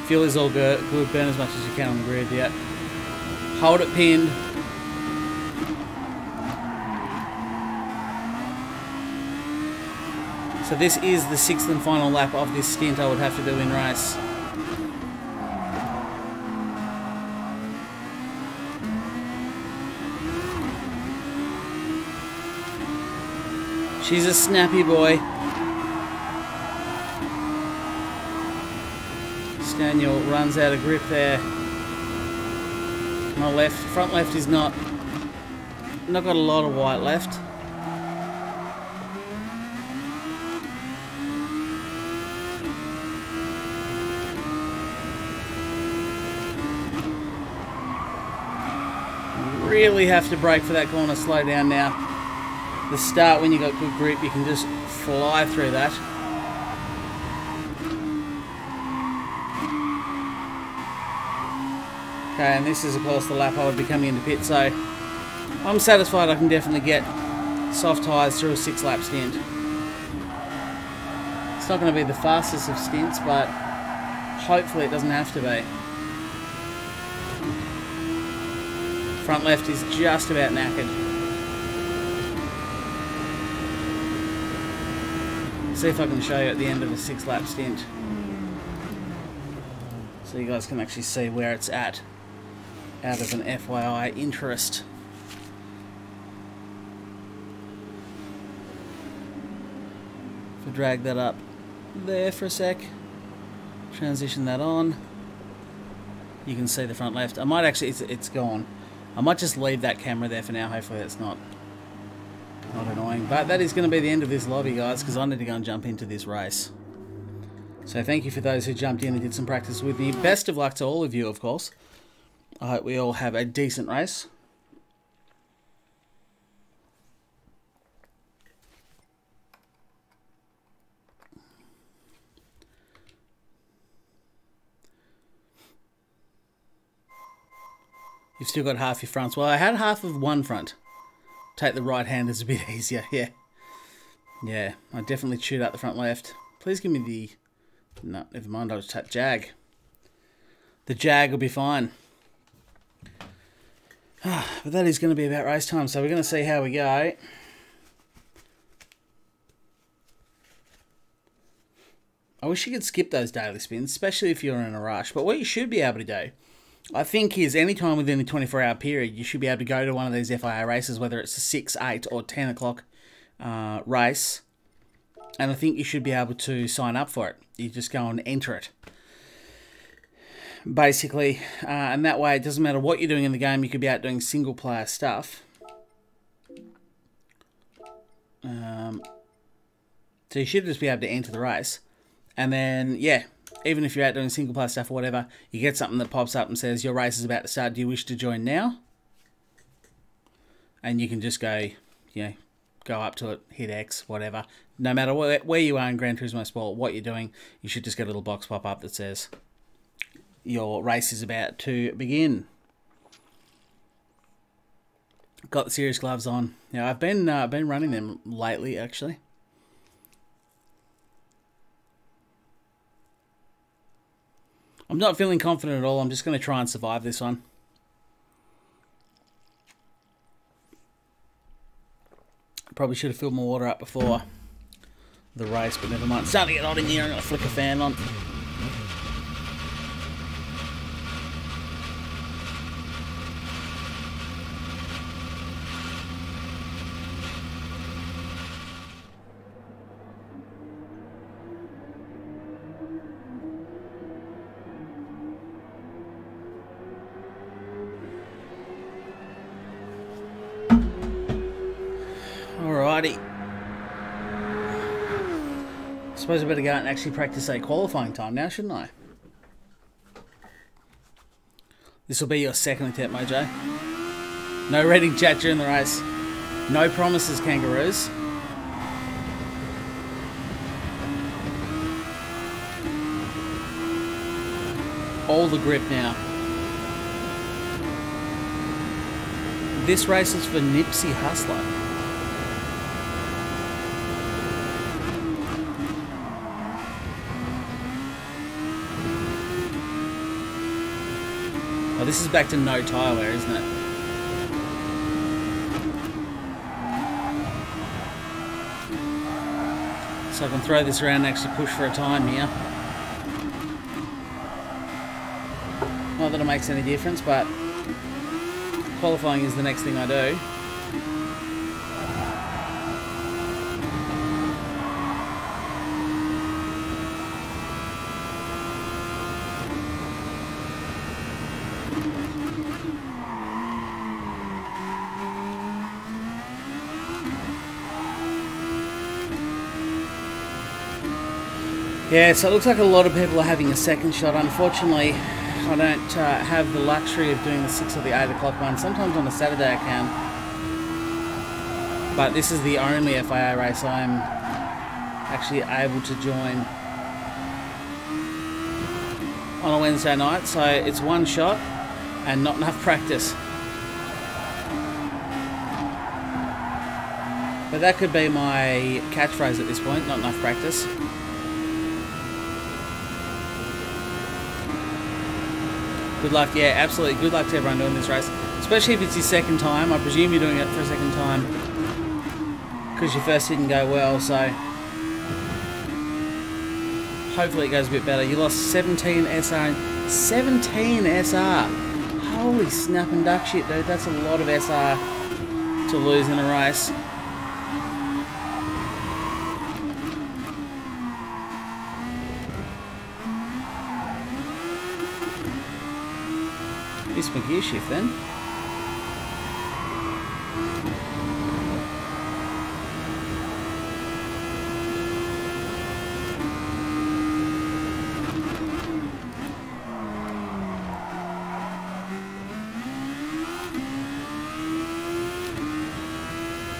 Fuel is all good. Burn as much as you can on the grid, yeah. Hold it pinned. So this is the 6th and final lap of this stint I would have to do in race. She's a snappy boy. Daniel runs out of grip there. My left, front left is not got a lot of white left. Really have to brake for that corner, slow down now. The start, when you got good grip, you can just fly through that. Okay, and this is of course the lap I would be coming into pit, so I'm satisfied I can definitely get soft tyres through a 6-lap stint. It's not going to be the fastest of stints, but hopefully it doesn't have to be. Front left is just about knackered. See if I can show you at the end of a 6-lap stint, so you guys can actually see where it's at, out of an FYI interest. If I drag that up there for a sec, transition that on, you can see the front left. I might actually, it's gone. I might just leave that camera there for now. Hopefully that's not annoying. But that is going to be the end of this lobby, guys, because I need to go and jump into this race. So thank you for those who jumped in and did some practice with me. Best of luck to all of you, of course. I hope we all have a decent race. You've still got half your fronts. Well, I had half of one front. Take the right hand is a bit easier, yeah. Yeah, I definitely chewed out the front left. Please give me the... No, never mind, I'll just tap Jag. The Jag will be fine. But that is going to be about race time, so we're going to see how we go. I wish you could skip those daily spins, especially if you're in a rush. But what you should be able to do, I think, is any time within the 24-hour period, you should be able to go to one of these FIA races, whether it's a 6, 8 or 10 o'clock race. And I think you should be able to sign up for it. You just go and enter it, basically. And that way, it doesn't matter what you're doing in the game. You could be out doing single-player stuff. So you should just be able to enter the race. And then, yeah, even if you're out doing single-player stuff or whatever, you get something that pops up and says, your race is about to start. Do you wish to join now? And you can just go, you know, go up to it, hit X, whatever. no matter where you are in Gran Turismo Sport, what you're doing, you should just get a little box pop up that says your race is about to begin. Got the serious gloves on. Yeah, I've been running them lately, actually. I'm not feeling confident at all. I'm just going to try and survive this one. Probably should have filled my water up before the race, but never mind. It's starting to get hot in here. I'm going to flick a fan on. Alrighty. I suppose I better go out and actually practice a qualifying time now, shouldn't I? This will be your second attempt, Mojo. No reading chat during the race. No promises, kangaroos. All the grip now. This race is for Nipsey Hussle. Oh, this is back to no tyre wear, isn't it? So I can throw this around and actually push for a time here. Not that it makes any difference, but qualifying is the next thing I do. Yeah, so it looks like a lot of people are having a second shot. Unfortunately, I don't have the luxury of doing the 6 or the 8 o'clock one. Sometimes on a Saturday I can. But this is the only FIA race I'm actually able to join on a Wednesday night. So it's one shot and not enough practice. But that could be my catchphrase at this point, not enough practice. Good luck, yeah, absolutely. Good luck to everyone doing this race, especially if it's your second time. I presume you're doing it for a second time because your first didn't go well, so hopefully it goes a bit better. You lost 17 SR. 17 SR! Holy snap and duck shit, dude. That's a lot of SR to lose in a race. Missed my gear shift then.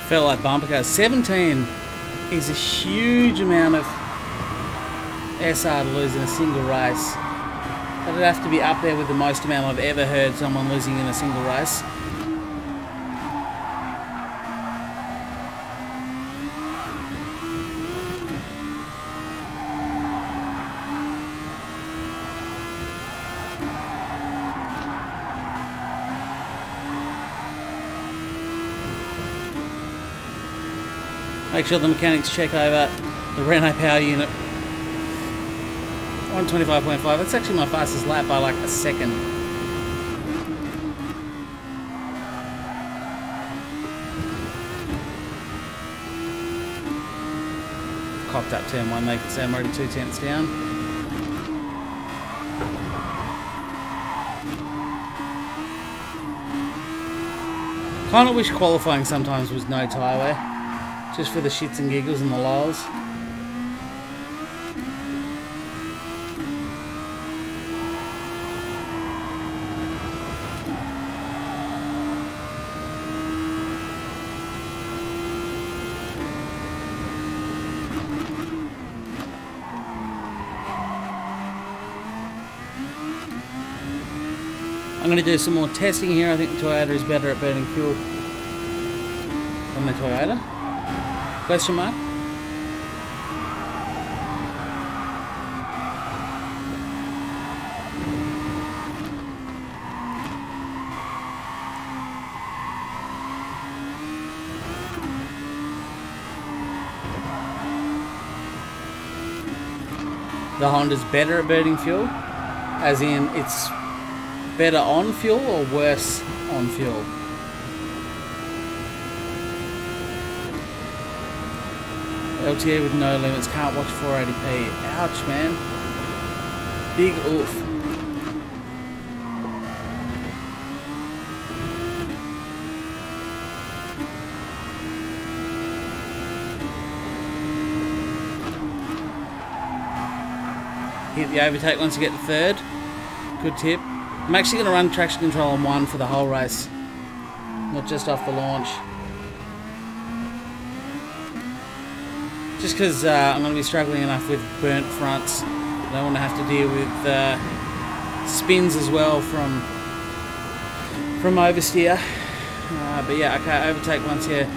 Felt like bumper cars. 17 is a huge amount of SR to lose in a single race. That'd have to be up there with the most amount I've ever heard someone losing in a single race. Make sure the mechanics check over the Renault power unit. 125.5, that's actually my fastest lap by like a second. Cocked up turn 1, make it sound we're already 2 tenths down. Kinda wish qualifying sometimes was no tyre wear, just for the shits and giggles and the lols. I'm going to do some more testing here. I think the Toyota is better at burning fuel than the Toyota. Question mark? The Honda's better at burning fuel, as in it's better on fuel or worse on fuel? LTA with no limits, can't watch 480p. Ouch, man. Big oof. Hit the overtake once you get to third. Good tip. I'm actually going to run traction control on 1 for the whole race, not just off the launch. Just because I'm going to be struggling enough with burnt fronts. I don't want to have to deal with spins as well from oversteer. But yeah, okay, overtake once here.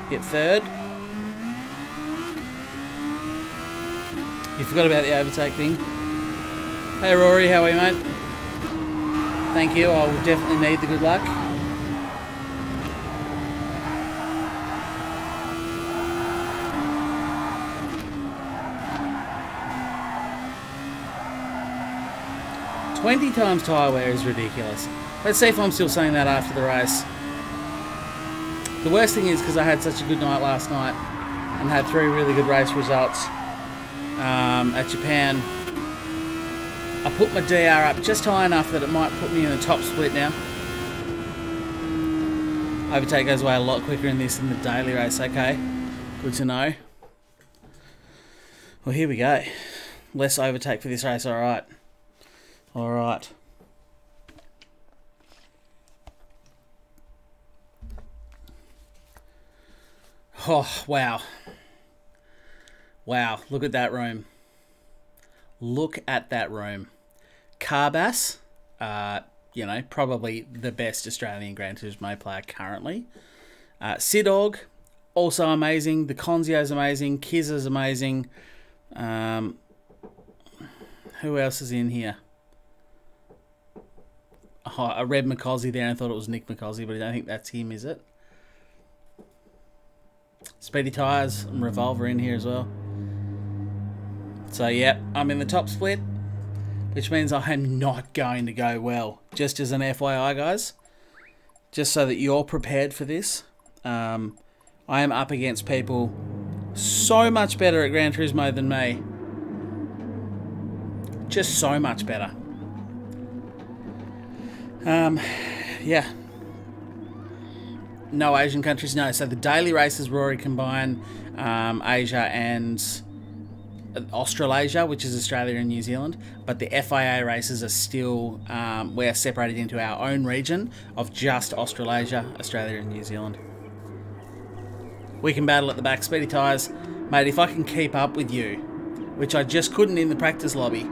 Hit third. You forgot about the overtake thing. Hey Rory, how are you, mate? Thank you, I will definitely need the good luck. "20 times tyre wear is ridiculous." Let's see if I'm still saying that after the race. The worst thing is because I had such a good night last night and had 3 really good race results at Japan. I put my DR up just high enough that it might put me in the top split now. Overtake goes away a lot quicker in this than the daily race. Okay, good to know. Well, here we go. Less overtake for this race, alright. Alright. Oh, wow. Wow, look at that room. Look at that room. Carbas, you know, probably the best Australian Gran Turismo player currently. Sidog, also amazing. The Conzio's amazing. Kizza's amazing. Who else is in here? Oh, I read McCosy there and thought it was Nick McCosy, but I don't think that's him, is it? Speedy Tyres and Revolver in here as well. So, yeah, I'm in the top split, which means I am not going to go well. Just as an FYI, guys. Just so that you're prepared for this. I am up against people so much better at Gran Turismo than me. Just so much better. Yeah. No Asian countries, no. So the daily races, Rory, combine Asia and Australasia, which is Australia and New Zealand, but the FIA races are still, we're separated into our own region of just Australasia, Australia and New Zealand. We can battle at the back. Speedy Tyres. Mate, if I can keep up with you, which I just couldn't in the practice lobby,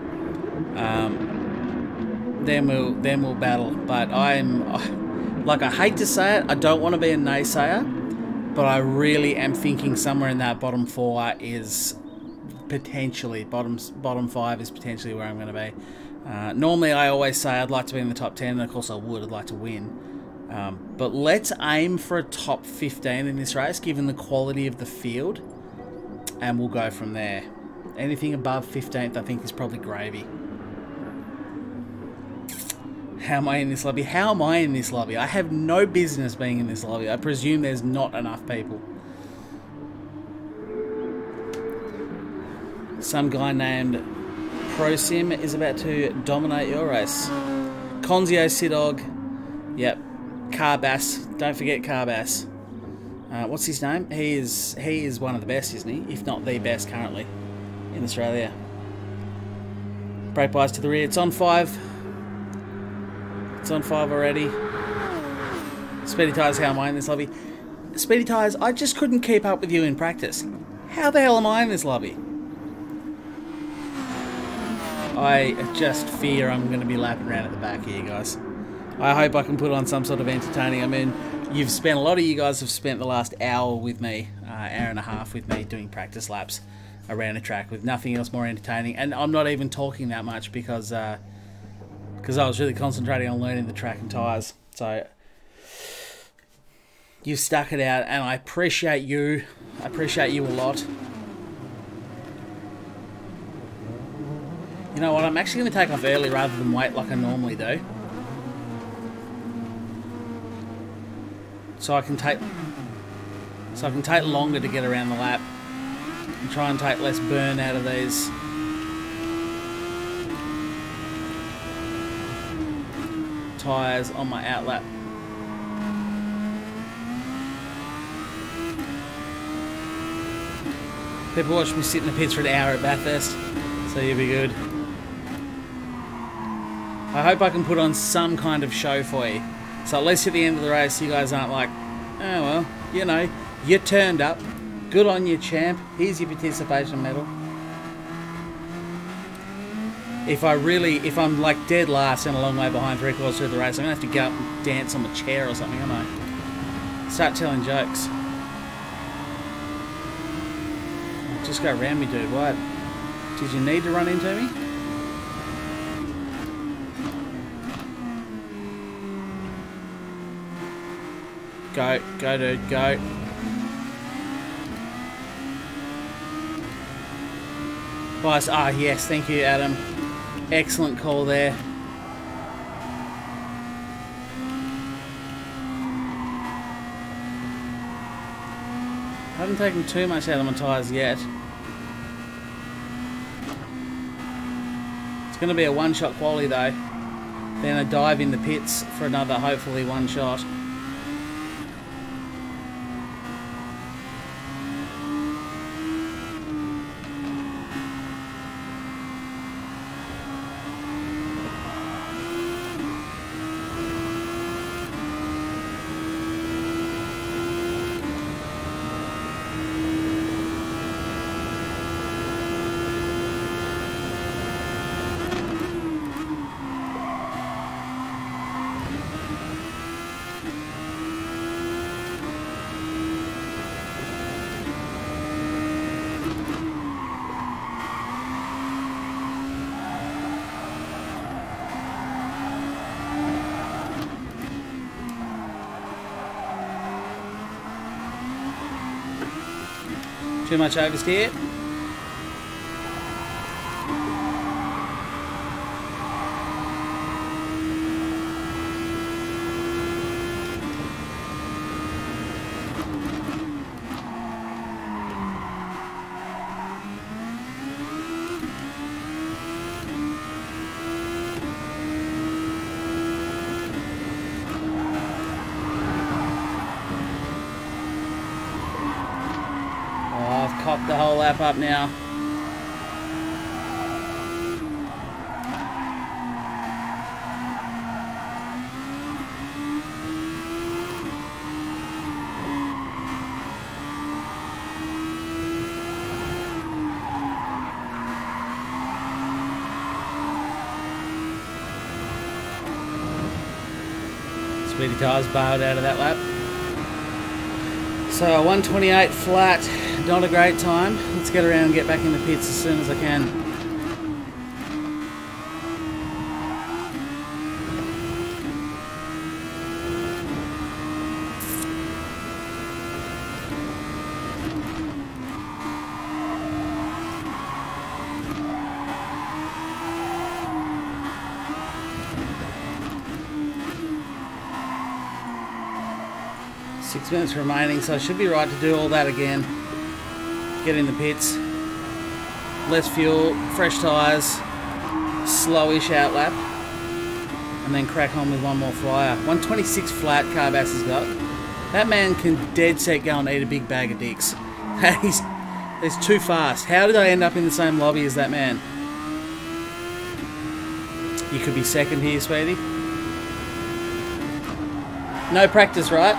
then we'll battle. But I'm, like, I hate to say it, I don't want to be a naysayer, but I really am thinking somewhere in that bottom 4 is potentially, bottom 5 is potentially where I'm going to be. Normally I always say I'd like to be in the top 10, and of course I would, I'd like to win. But let's aim for a top 15 in this race, given the quality of the field, and we'll go from there. Anything above 15th I think is probably gravy. How am I in this lobby? How am I in this lobby? I have no business being in this lobby. I presume there's not enough people. Some guy named ProSim is about to dominate your race. Conzio Sidog. Yep. Carbas. Don't forget Carbas. What's his name? He is one of the best, isn't he? If not the best currently in Australia. Brake bias to the rear. It's on 5. It's on 5 already. Speedy Tyres, how am I in this lobby? Speedy Tyres, I just couldn't keep up with you in practice. How the hell am I in this lobby? I just fear I'm going to be lapping around at the back here, guys. I hope I can put on some sort of entertaining. I mean, a lot of you guys have spent the last hour with me, hour and a half with me doing practice laps around a track with nothing else more entertaining. And I'm not even talking that much because I was really concentrating on learning the track and tyres. So you've stuck it out, and I appreciate you. I appreciate you a lot. You know what? I'm actually going to take off early rather than wait like I normally do. So I can take longer to get around the lap and try and take less burn out of these. Tyres on my outlap. People watch me sit in the pits for an hour at Bathurst, so you'll be good. I hope I can put on some kind of show for you. So at least at the end of the race, you guys aren't like, oh well, you know, you turned up. Good on you, champ. Here's your participation medal. If I'm like dead last and a long way behind 3/4 through the race, I'm going to have to go up and dance on the chair or something, aren't I? Start telling jokes. Just go around me, dude. What? Did you need to run into me? Go, dude, go. Nice. Ah, yes, thank you, Adam. Excellent call there. I haven't taken too much out of my tyres yet. It's going to be a one-shot quali though. Then a dive in the pits for another, hopefully, one shot. Too much oversteer. Cocked the whole lap up now. Speedy Tyres bailed out of that lap. So 128 flat, not a great time. Let's get around and get back in the pits as soon as I can. Six minutes remaining, so I should be right to do all that again. Get in the pits. Less fuel, fresh tyres, slowish outlap, and then crack on with one more flyer. 126 flat Carbass has got. That man can dead set go and eat a big bag of dicks. He's too fast. How did I end up in the same lobby as that man? You could be second here, sweetie. No practice, right?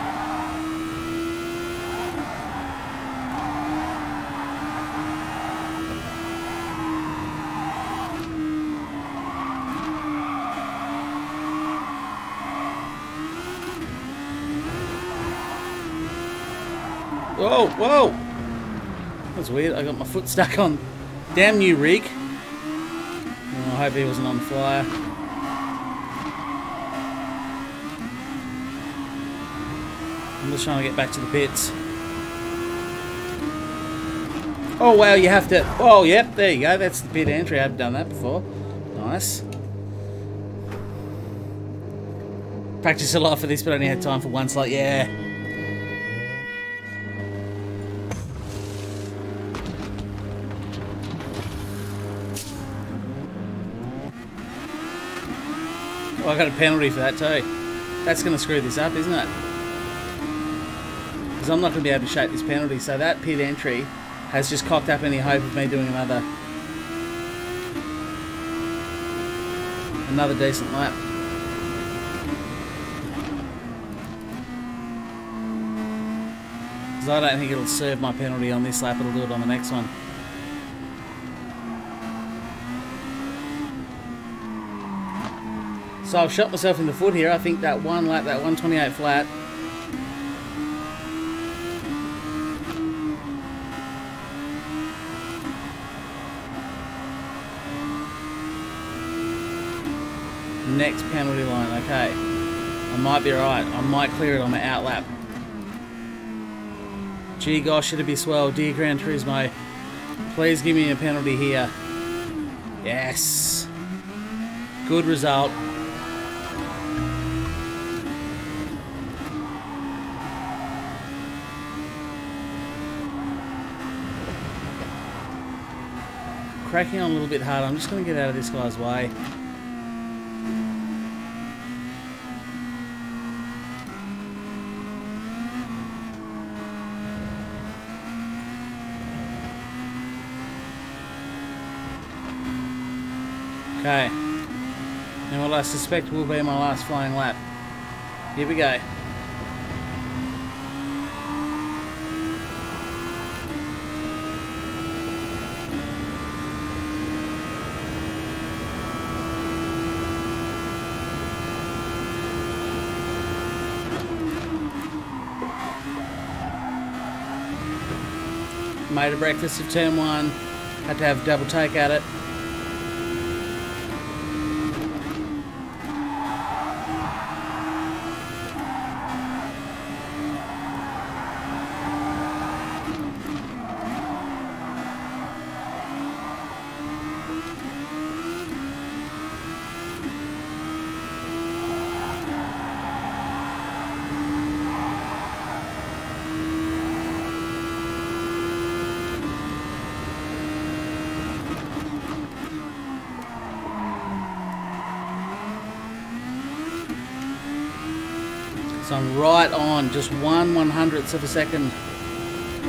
Whoa, whoa! That was weird. I got my foot stuck on. Damn new rig. Oh, I hope he wasn't on the flyer. I'm just trying to get back to the pits. Oh wow, you have to... Oh, yep, there you go. That's the pit entry. I've done that before. Nice. Practiced a lot for this, but only had time for one slot. Yeah. Oh, I got a penalty for that too. That's going to screw this up, isn't it? Because I'm not going to be able to shake this penalty. So that pit entry has just cocked up any hope of me doing another decent lap. Because I don't think it'll serve my penalty on this lap, it'll do it on the next one. So I've shot myself in the foot here. I think that one lap, that 128 flat, next penalty line, okay. I might be right. I might clear it on my out lap. Gee gosh, it'd be swell. Dear Gran Turismo, please give me a penalty here. Yes. Good result. Cracking on a little bit hard. I'm just going to get out of this guy's way. Okay, and what I suspect will be my last flying lap. Here we go. Made a breakfast of turn one, had to have a double take at it. So I'm right on, just 1/100th of a second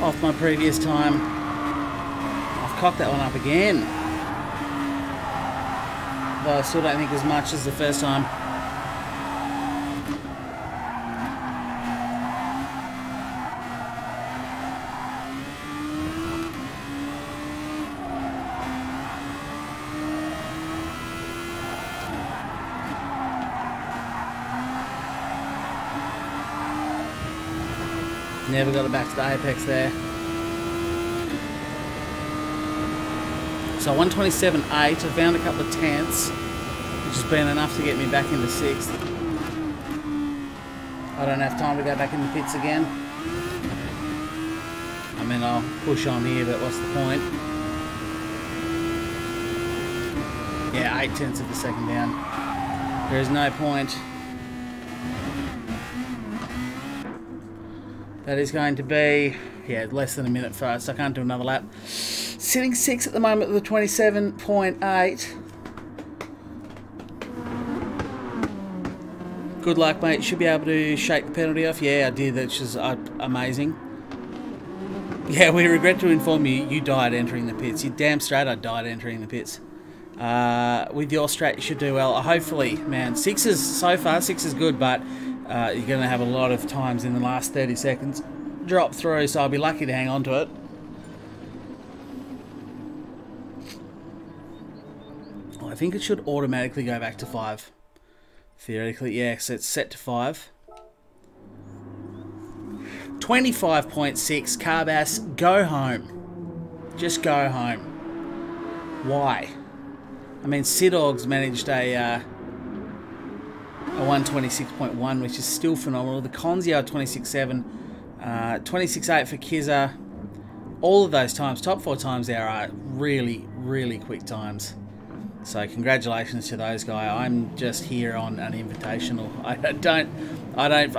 off my previous time. I've cocked that one up again. Though I still don't think as much as the first time. Never got it back to the apex there. So 127.8, I found a couple of tenths, which has been enough to get me back into 6th. I don't have time to go back in the pits again. I mean, I'll push on here, but what's the point? Yeah, 0.8 of a second down. There is no point. That is going to be, yeah, less than a minute first. I can't do another lap. Sitting 6th at the moment with a 27.8. Good luck, mate. Should be able to shake the penalty off. Yeah, I did. That's just amazing. Yeah, we regret to inform you, you died entering the pits. You're damn straight I died entering the pits. With your strat, you should do well. Hopefully, man. 6 is, so far, 6 is good, but you're going to have a lot of times in the last 30 seconds drop through, so I'll be lucky to hang on to it. Oh, I think it should automatically go back to 5. Theoretically, yeah, so it's set to 5. 25.6. Carbass, go home. Just go home. Why? I mean, Sidorg's managed a 126.1, which is still phenomenal. The Conzio 26.7, 26.8 for Kizza. All of those times, top 4 times there, are really, really quick times. So congratulations to those guys. I'm just here on an invitational. I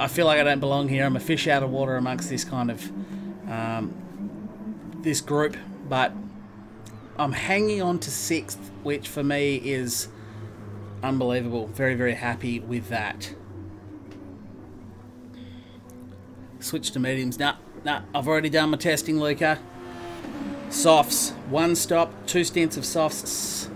feel like I don't belong here. I'm a fish out of water amongst this kind of this group, but I'm hanging on to 6th, which for me is unbelievable. Very, very happy with that. Switch to mediums. Nah, I've already done my testing, Luca. Softs. 1 stop, 2 stints of softs.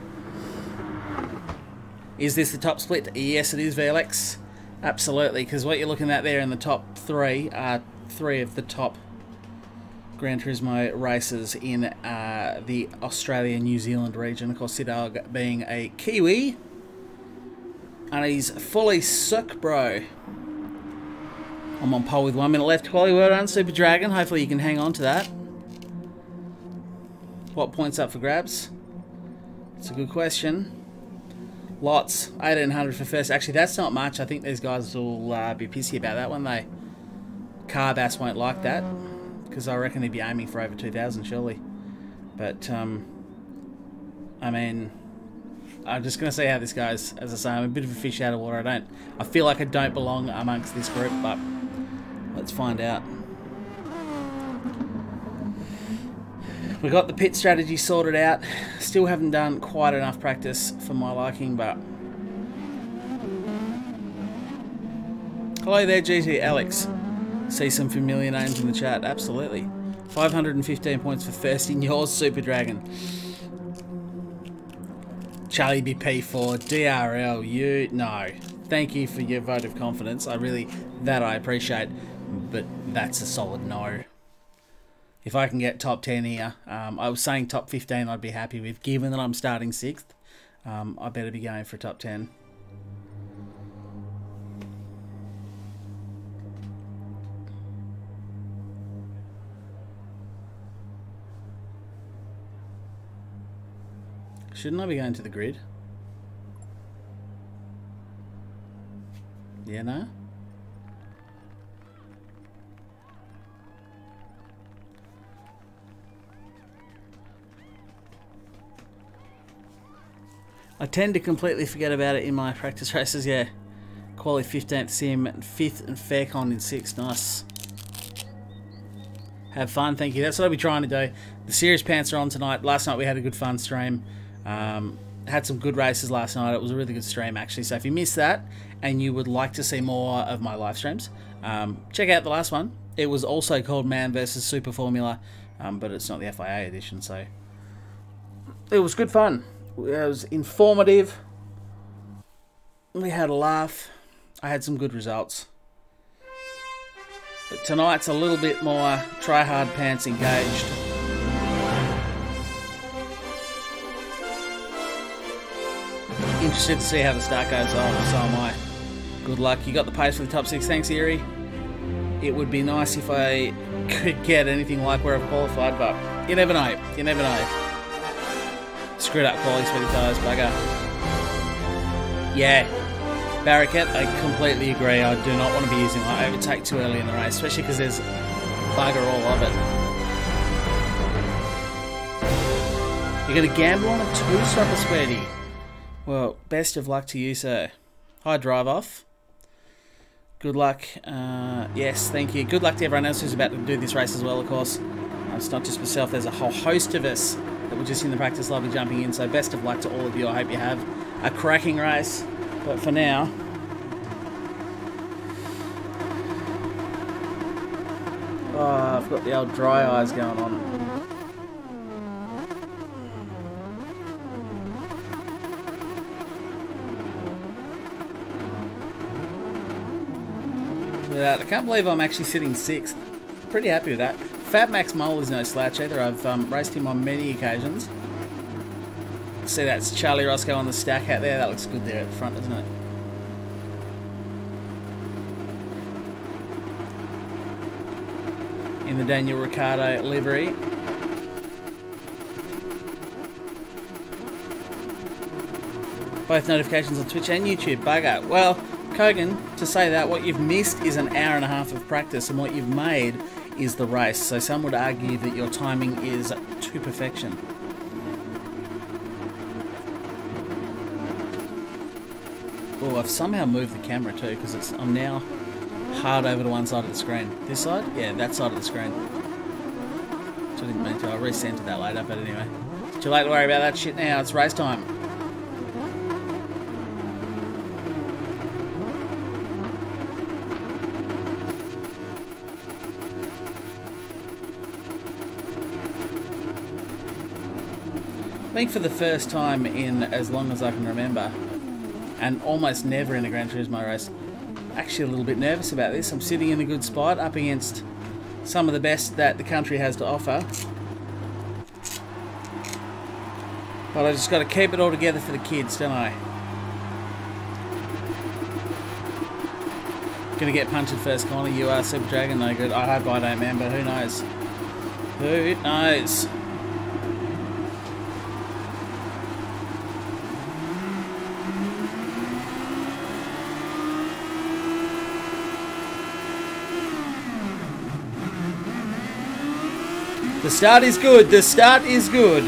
Is this the top split? Yes, it is, VLX. Absolutely, because what you're looking at there in the top 3 are 3 of the top Gran Turismo races in the Australia-New Zealand region. Of course, Sidog being a Kiwi. And he's fully suck, bro. I'm on pole with 1 minute left. Quality well done, Super Dragon. Hopefully you can hang on to that. What points up for grabs? It's a good question. Lots. 1,800 for first. Actually, that's not much. I think these guys will be pissy about that one. Carbass won't like that, because I reckon he'd be aiming for over 2,000, surely. But, I mean, I'm just going to see how this goes. As I say, I'm a bit of a fish out of water. I feel like I don't belong amongst this group, but let's find out. We got the pit strategy sorted out. Still haven't done quite enough practice for my liking, but... Hello there, GT Alex. See some familiar names in the chat. Absolutely. 515 points for first in yours, Super Dragon. Charlie BP for DRL. No. Thank you for your vote of confidence. I appreciate. But that's a solid no. If I can get top 10 here, I was saying top 15 I'd be happy with. Given that I'm starting 6th, I better be going for top 10. Shouldn't I be going to the grid? Yeah, no? I tend to completely forget about it in my practice races, yeah. Quali 15th, Sim 5th, and Faircon in 6th. Nice. Have fun, thank you. That's what I'll be trying to do. The serious pants are on tonight. Last night we had a good fun stream. Had some good races last night. It was a really good stream, actually. So if you missed that and you would like to see more of my live streams, check out the last one. It was also called Man vs Super Formula, but it's not the FIA edition, so it was good fun. It was informative. We had a laugh. I had some good results. But tonight's a little bit more try-hard pants engaged. Interested to see how the start goes. Oh, so am I. Good luck. You got the pace for the top 6. Thanks, Erie. It would be nice if I could get anything like where I've qualified, but you never know. You never know. Screwed up quality, sweaty tires, bugger. Yeah. Barricade, I completely agree. I do not want to be using my overtake too early in the race, especially because there's bugger all of it. You're going to gamble on a 2-stopper, Sweaty. Well, best of luck to you, sir. Hi, drive off. Good luck. Yes, thank you. Good luck to everyone else who's about to do this race as well, of course. It's not just myself. There's a whole host of us that were just in the practice lobby jumping in. So best of luck to all of you. I hope you have a cracking race. But for now... Oh, I've got the old dry eyes going on. I can't believe I'm actually sitting 6th. Pretty happy with that. Fat Max Mole is no slouch either. I've raced him on many occasions. See, that's Charlie Rosco on the stack out there. That looks good there at the front, doesn't it? in the Daniel Ricciardo livery. Both notifications on Twitch and YouTube. Bugger. Well, Kogan, to say that, what you've missed is an hour and a half of practice, and what you've made is the race. So some would argue that your timing is to perfection. Oh, I've somehow moved the camera too, because I'm now hard over to one side of the screen. This side? Yeah, that side of the screen. So I didn't mean to. I'll recenter that later, but anyway. It's too late to worry about that shit now. It's race time. I think for the first time in as long as I can remember, and almost never in a Gran Turismo race, actually a little bit nervous about this. I'm sitting in a good spot up against some of the best that the country has to offer. But I just got to keep it all together for the kids, don't I? Gonna get punched at first corner. You are Super Dragon, no good. I hope I don't, man, but who knows? Who knows? The start is good. The start is good.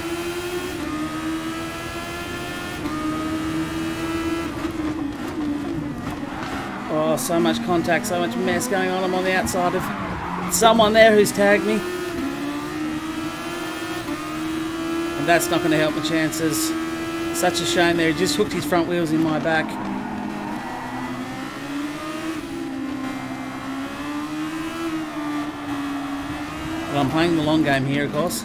Oh, so much contact, so much mess going on. I'm on the outside of someone there who's tagged me. And that's not going to help my chances. Such a shame there. He just hooked his front wheels in my back. But I'm playing the long game here, of course.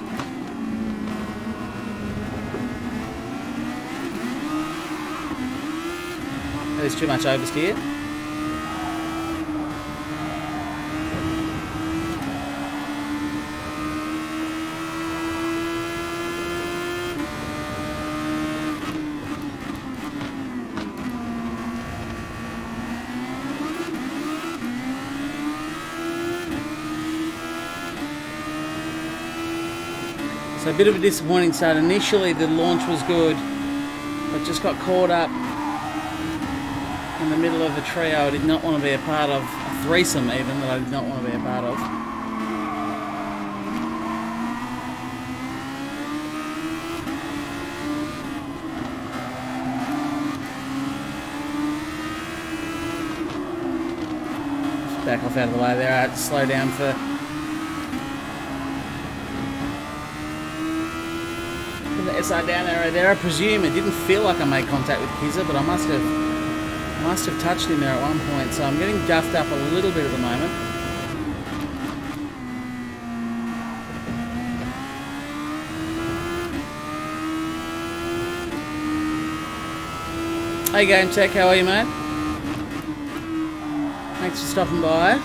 There's too much oversteer. So a bit of a disappointing start. Initially the launch was good, but just got caught up in the middle of a trio I did not want to be a part of. A threesome even that I did not want to be a part of. Just back off out of the way there. I had to slow down for the SR down arrow there. I presume it didn't feel like I made contact with Kizza, but I must have touched him there at one point, so I'm getting duffed up a little bit at the moment. Hey Game Tech, how are you, mate? Thanks for stopping by.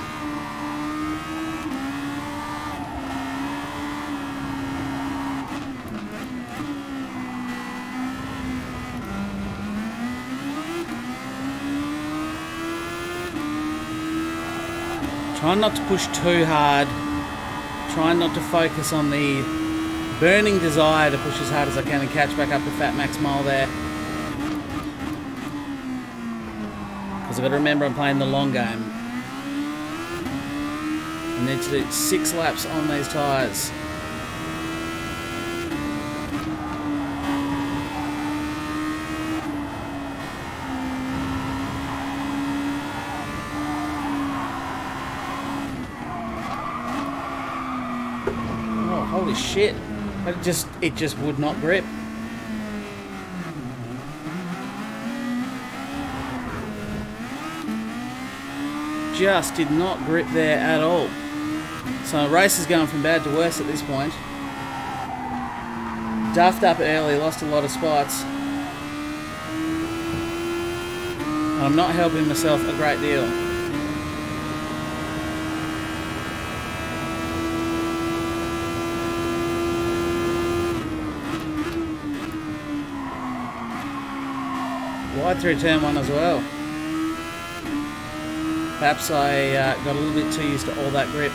Trying not to push too hard, trying not to focus on the burning desire to push as hard as I can and catch back up to Fat Max Mile there. Because I've got to remember I'm playing the long game. I need to do 6 laps on these tyres. Holy shit, it just would not grip. Just did not grip there at all. So the race is going from bad to worse at this point. Duffed up early, lost a lot of spots. And I'm not helping myself a great deal. Wide through turn 1 as well. Perhaps I got a little bit too used to all that grip.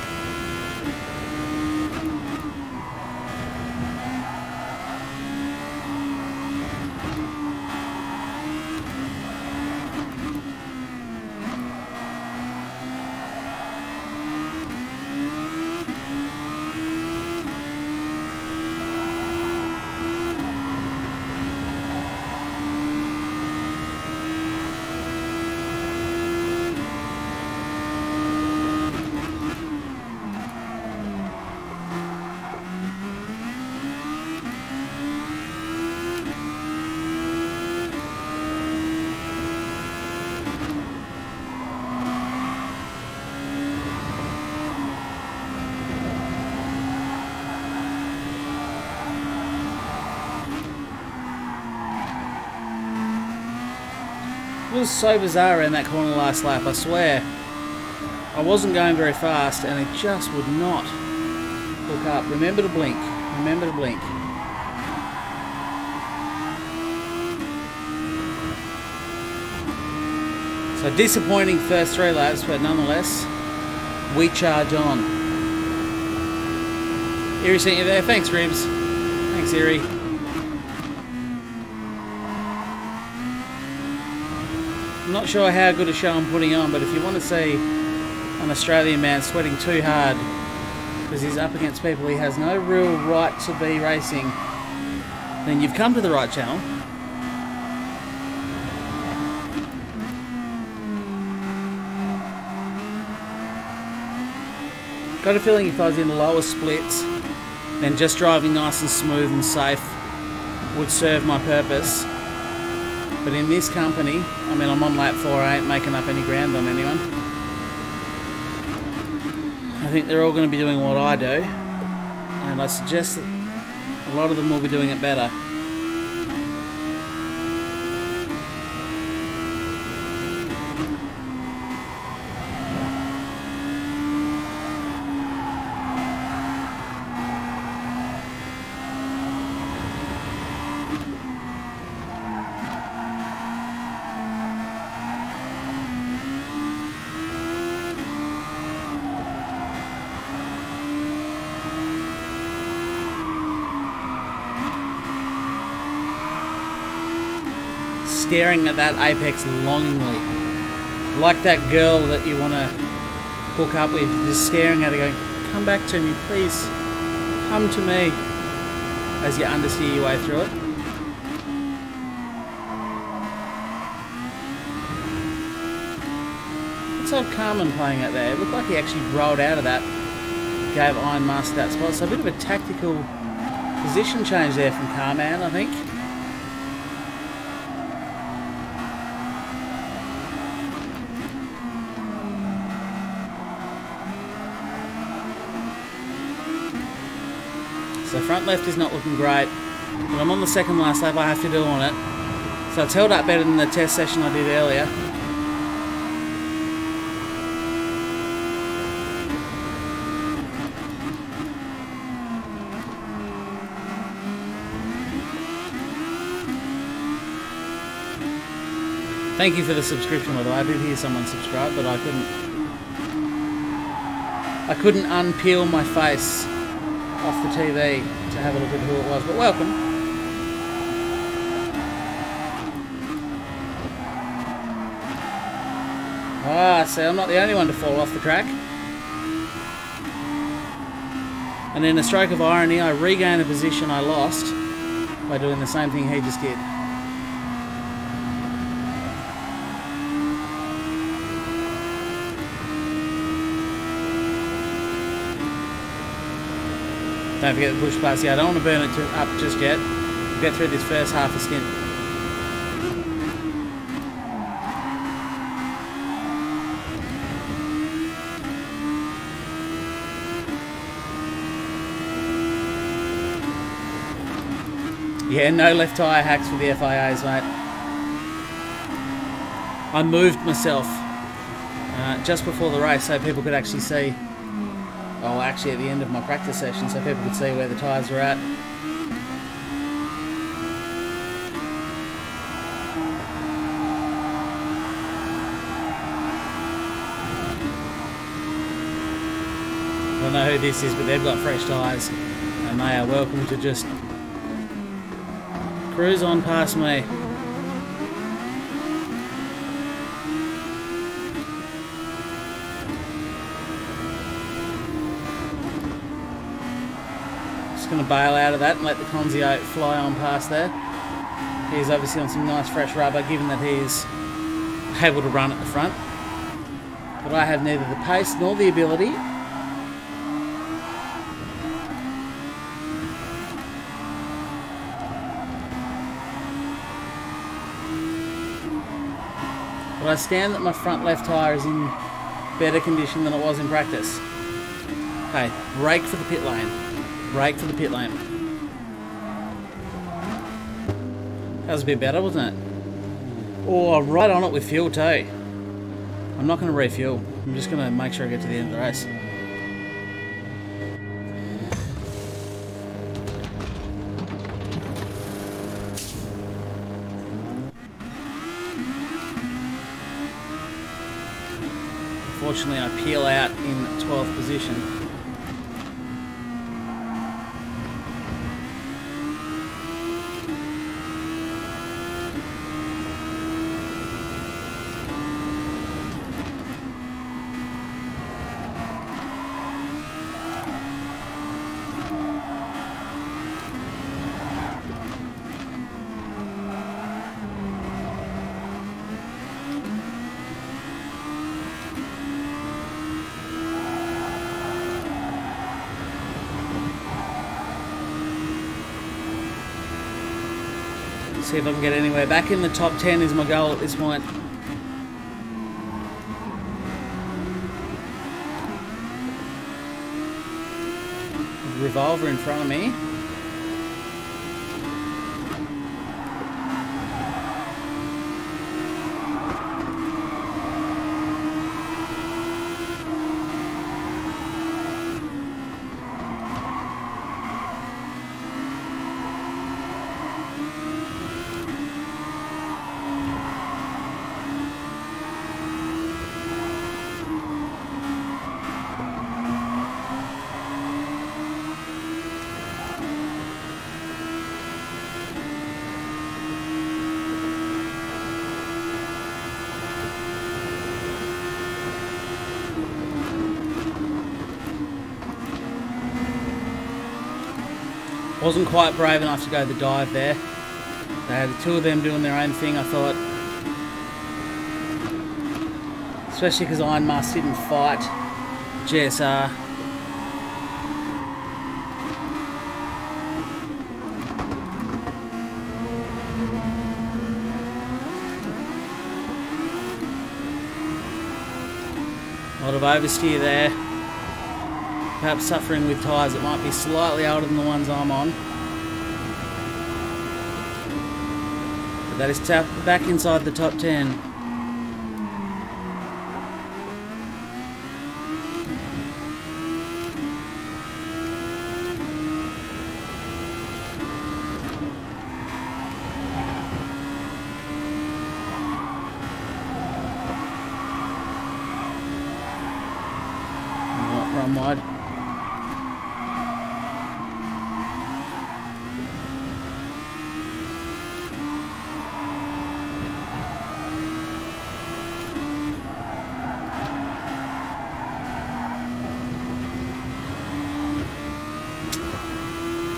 was so bizarre in that corner last lap, I swear. I wasn't going very fast and it just would not hook up. Remember to blink. Remember to blink. So disappointing first 3 laps, but nonetheless, we charge on. Erie sent you there. Thanks, Ribs. Thanks, Erie. I'm not sure how good a show I'm putting on, but if you want to see an Australian man sweating too hard because he's up against people he has no real right to be racing, then you've come to the right channel. Got a feeling if I was in the lower splits, then just driving nice and smooth and safe would serve my purpose. But in this company, I mean, I'm on lap 4, I ain't making up any ground on anyone. I think they're all going to be doing what I do, and I suggest that a lot of them will be doing it better. Staring at that apex longingly, like that girl that you want to hook up with, just staring at her going, come back to me please, come to me, as you understeer your way through it. What's old Carmen playing out there? It looked like he actually rolled out of that, gave Iron Master that spot, so a bit of a tactical position change there from Carman, I think. So front left is not looking great, but I'm on the second last lap, I have to do on it. So it's held up better than the test session I did earlier. Thank you for the subscription, by the way. I did hear someone subscribe, but I couldn't unpeel my face off the TV to have a look at who it was, but welcome. Ah, see, I'm not the only one to fall off the track. And in a stroke of irony, I regain a position I lost by doing the same thing he just did. Don't forget the push plus. Yeah, I don't want to burn it up just yet. We'll get through this first half a stint. Yeah, no left tyre hacks for the FIAs, mate. I moved myself just before the race so people could actually see. Oh, actually at the end of my practice session, so people could see where the tyres were at. I don't know who this is, but they've got fresh tyres, and they are welcome to just cruise on past me. Going to bail out of that and let the Conzio fly on past there. He's obviously on some nice fresh rubber, given that he's able to run at the front. But I have neither the pace nor the ability. But I stand that my front left tyre is in better condition than it was in practice. Okay, brake for the pit lane. Brake for the pit lane. That was a bit better, wasn't it? Oh, right on it with fuel too. I'm not going to refuel. I'm just going to make sure I get to the end of the race. Unfortunately, I peel out in 12th position. See if I can get anywhere. Back in the top 10 is my goal at this point. Revolver in front of me. Wasn't quite brave enough to go the dive there. They had the two of them doing their own thing, I thought. Especially because Iron Mask didn't fight GSR. A lot of oversteer there. Perhaps suffering with tyres that might be slightly older than the ones I'm on. But that is back inside the top 10. Run wide.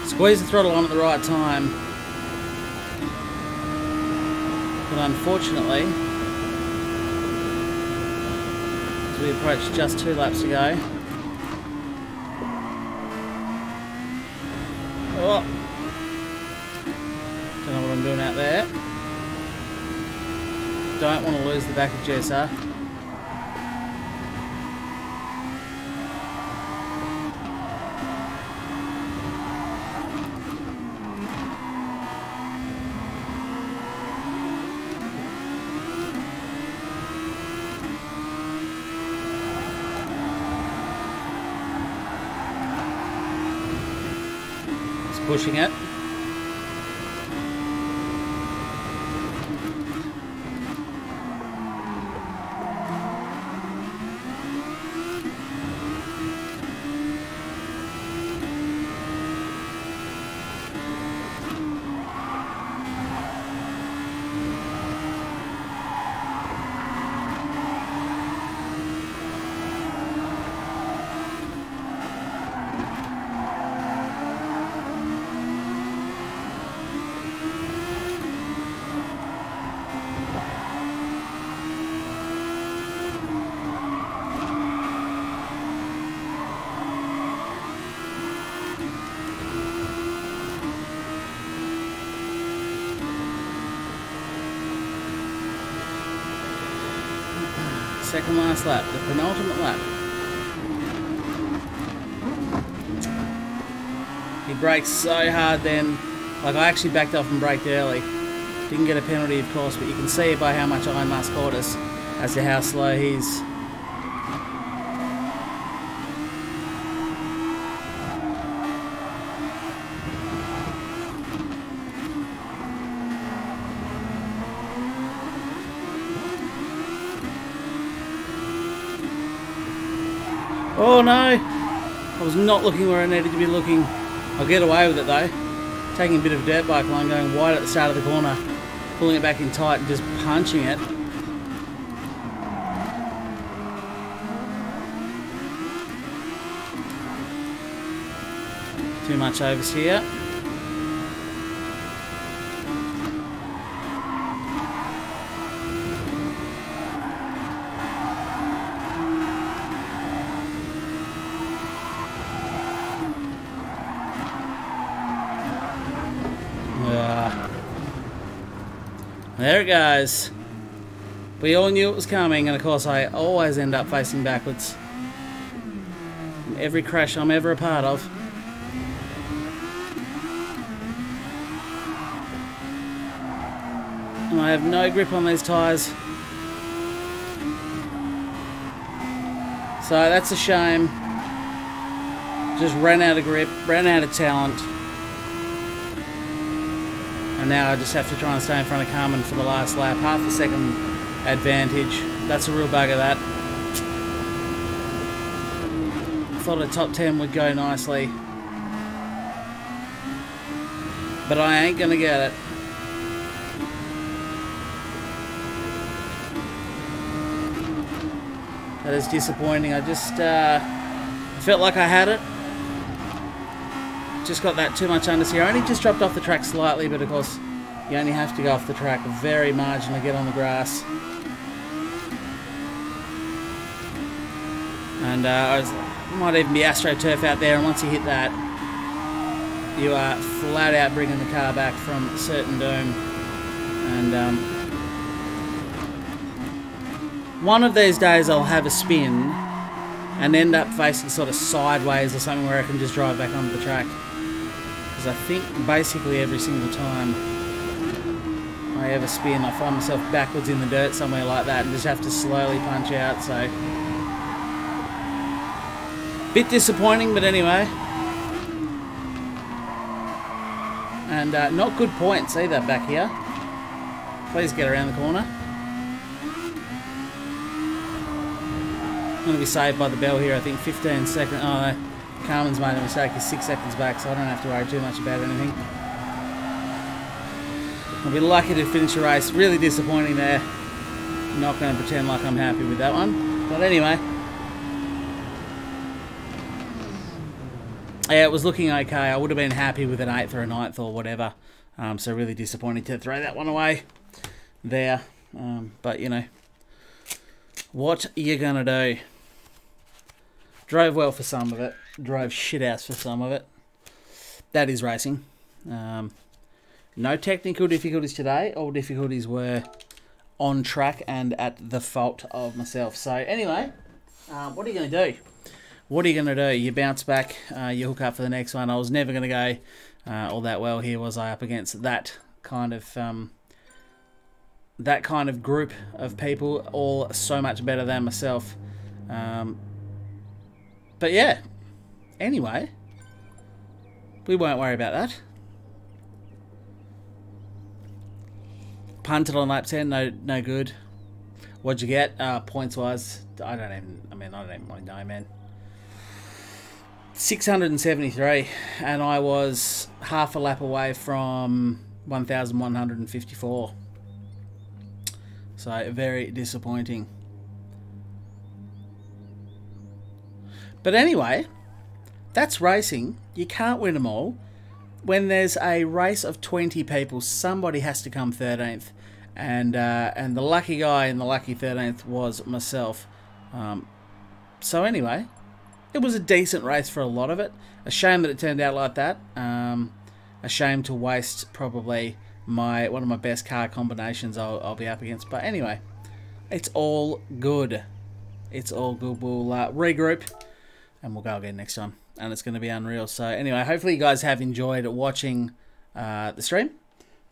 Squeeze the throttle on at the right time, but unfortunately, as we approach just 2 laps to go, oh, don't know what I'm doing out there. Don't want to lose the back of GSR. Pushing it. Second last lap, the penultimate lap. He brakes so hard then. Like, I actually backed off and braked early. Didn't get a penalty, of course, but you can see by how much Iron Musk caught us as to how slow he's. Oh no! I was not looking where I needed to be looking. I'll get away with it though. Taking a bit of dirt bike line, going wide at the start of the corner, pulling it back in tight and just punching it. Too much oversteer. There it goes. We all knew it was coming, and of course I always end up facing backwards. In every crash I'm ever a part of. And I have no grip on these tyres. So that's a shame. Just ran out of grip, ran out of talent. And now I just have to try and stay in front of Carmen for the last lap. Half a second advantage. That's a real bugger, that. I thought a top 10 would go nicely. But I ain't going to get it. That is disappointing. I just felt like I had it. Just got that too much understeer. I only just dropped off the track slightly, but of course you only have to go off the track very marginally, get on the grass. And might even be AstroTurf out there, and once you hit that, you are flat out bringing the car back from certain doom. And one of these days I'll have a spin and end up facing sort of sideways or something where I can just drive back onto the track. Because I think basically every single time I ever spin, I find myself backwards in the dirt somewhere like that and just have to slowly punch out. So, bit disappointing, but anyway. And not good points either back here. Please get around the corner. I'm going to be saved by the bell here. I think 15 seconds. Oh no. Carmen's made a mistake. He's 6 seconds back, so I don't have to worry too much about anything. I'll be lucky to finish the race. Really disappointing there. Not going to pretend like I'm happy with that one. But anyway. Yeah, it was looking okay. I would have been happy with an 8th or a 9th or whatever. So really disappointing to throw that one away there. But, you know, what are you going to do? Drove well for some of it. Drove shit ass for some of it. That is racing. No technical difficulties today. All difficulties were on track and at the fault of myself. So anyway, what are you going to do? What are you going to do? You bounce back. You hook up for the next one. I was never going to go all that well here, was I, up against that kind of group of people, all so much better than myself. But yeah, anyway, we won't worry about that. Punted on lap 10, no good. What'd you get? Points wise, I don't even want to know, man. 673, and I was half a lap away from 1,154. So very disappointing. But anyway, that's racing. You can't win them all. When there's a race of 20 people, somebody has to come 13th. And the lucky guy in the lucky 13th was myself. So anyway, it was a decent race for a lot of it. A shame that it turned out like that. A shame to waste probably one of my best car combinations I'll be up against. But anyway, it's all good. It's all good. We'll regroup. And we'll go again next time. And it's going to be unreal. So anyway, hopefully you guys have enjoyed watching the stream.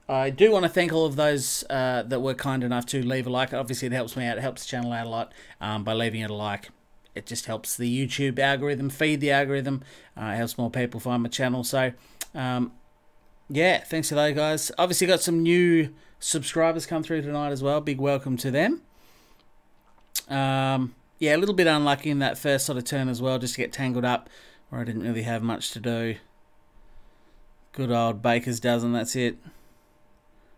I do want to thank all of those that were kind enough to leave a like. Obviously, it helps me out. It helps the channel out a lot by leaving it a like. It just helps the YouTube algorithm, feed the algorithm. It helps more people find my channel. So, yeah, thanks to those guys. Obviously, got some new subscribers come through tonight as well. Big welcome to them. Yeah, a little bit unlucky in that first sort of turn as well, just to get tangled up where I didn't really have much to do. Good old Baker's dozen, that's it.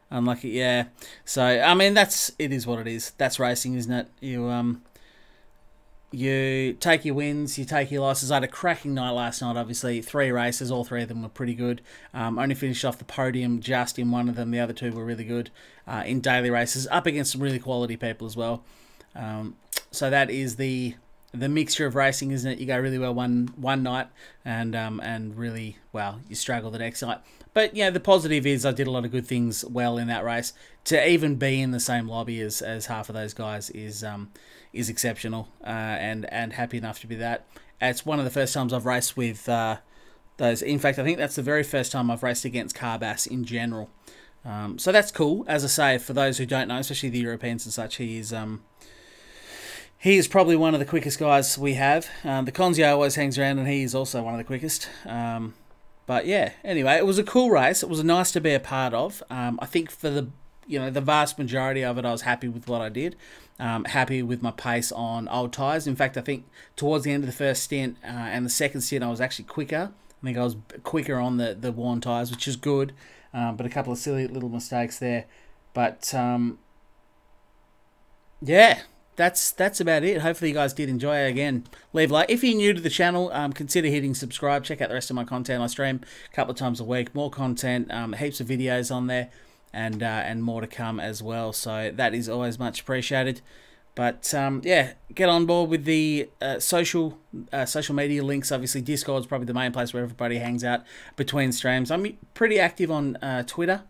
Unlucky, yeah. So, I mean, it is what it is. That's racing, isn't it? You take your wins, you take your losses. I had a cracking night last night, obviously. 3 races, all 3 of them were pretty good. Only finished off the podium just in one of them. The other 2 were really good in daily races, up against some really quality people as well. So that is the mixture of racing, isn't it? You go really well one night and really well you struggle the next night. But yeah, the positive is I did a lot of good things well in that race. To even be in the same lobby as half of those guys is exceptional, and happy enough to be that. It's one of the first times I've raced with those. In fact, I think that's the very first time I've raced against Carbass in general. So that's cool. As I say, for those who don't know, especially the Europeans and such, he is probably one of the quickest guys we have. The Conzio always hangs around, and he is also one of the quickest. But yeah, anyway, it was a cool race. It was nice to be a part of. I think for the vast majority of it, I was happy with what I did. Happy with my pace on old tyres. In fact, I think towards the end of the first stint and the second stint, I was actually quicker. I think I was quicker on the worn tyres, which is good. But a couple of silly little mistakes there. But yeah, that's about it. Hopefully you guys did enjoy it. Again, leave a like. If you're new to the channel, consider hitting subscribe. Check out the rest of my content. I stream a couple of times a week. More content, heaps of videos on there, and more to come as well. So that is always much appreciated. But yeah, get on board with the social media links. Obviously, Discord's probably the main place where everybody hangs out between streams. I'm pretty active on Twitter.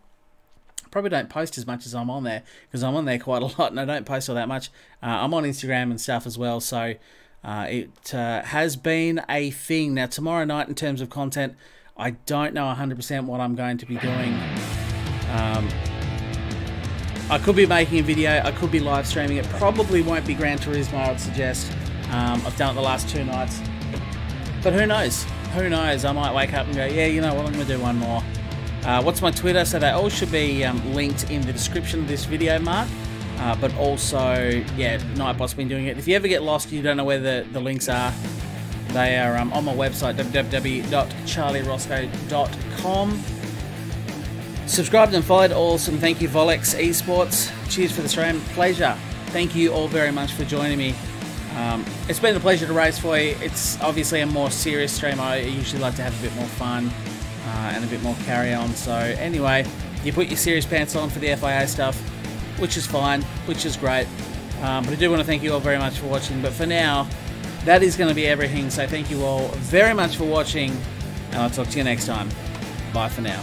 Probably don't post as much as I'm on there, because I'm on there quite a lot and I don't post all that much. I'm on Instagram and stuff as well, so it has been a thing. Now, tomorrow night, in terms of content, I don't know 100% what I'm going to be doing. I could be making a video, I could be live streaming. It probably won't be Gran Turismo, I would suggest. I've done it the last 2 nights. But who knows? Who knows? I might wake up and go, yeah, you know what, I'm going to do one more. What's my Twitter? So they all should be linked in the description of this video, Mark. But also, yeah, Nightbot's been doing it. If you ever get lost, you don't know where the links are, they are on my website, www.charlierosco.com. Subscribed and followed. Awesome. Thank you, Volex Esports. Cheers for the stream. Pleasure. Thank you all very much for joining me. It's been a pleasure to race for you. It's obviously a more serious stream. I usually like to have a bit more fun and a bit more carry on. So anyway, you put your serious pants on for the FIA stuff, which is fine, which is great. But I do want to thank you all very much for watching. But for now, that is going to be everything. So thank you all very much for watching, and I'll talk to you next time. Bye for now.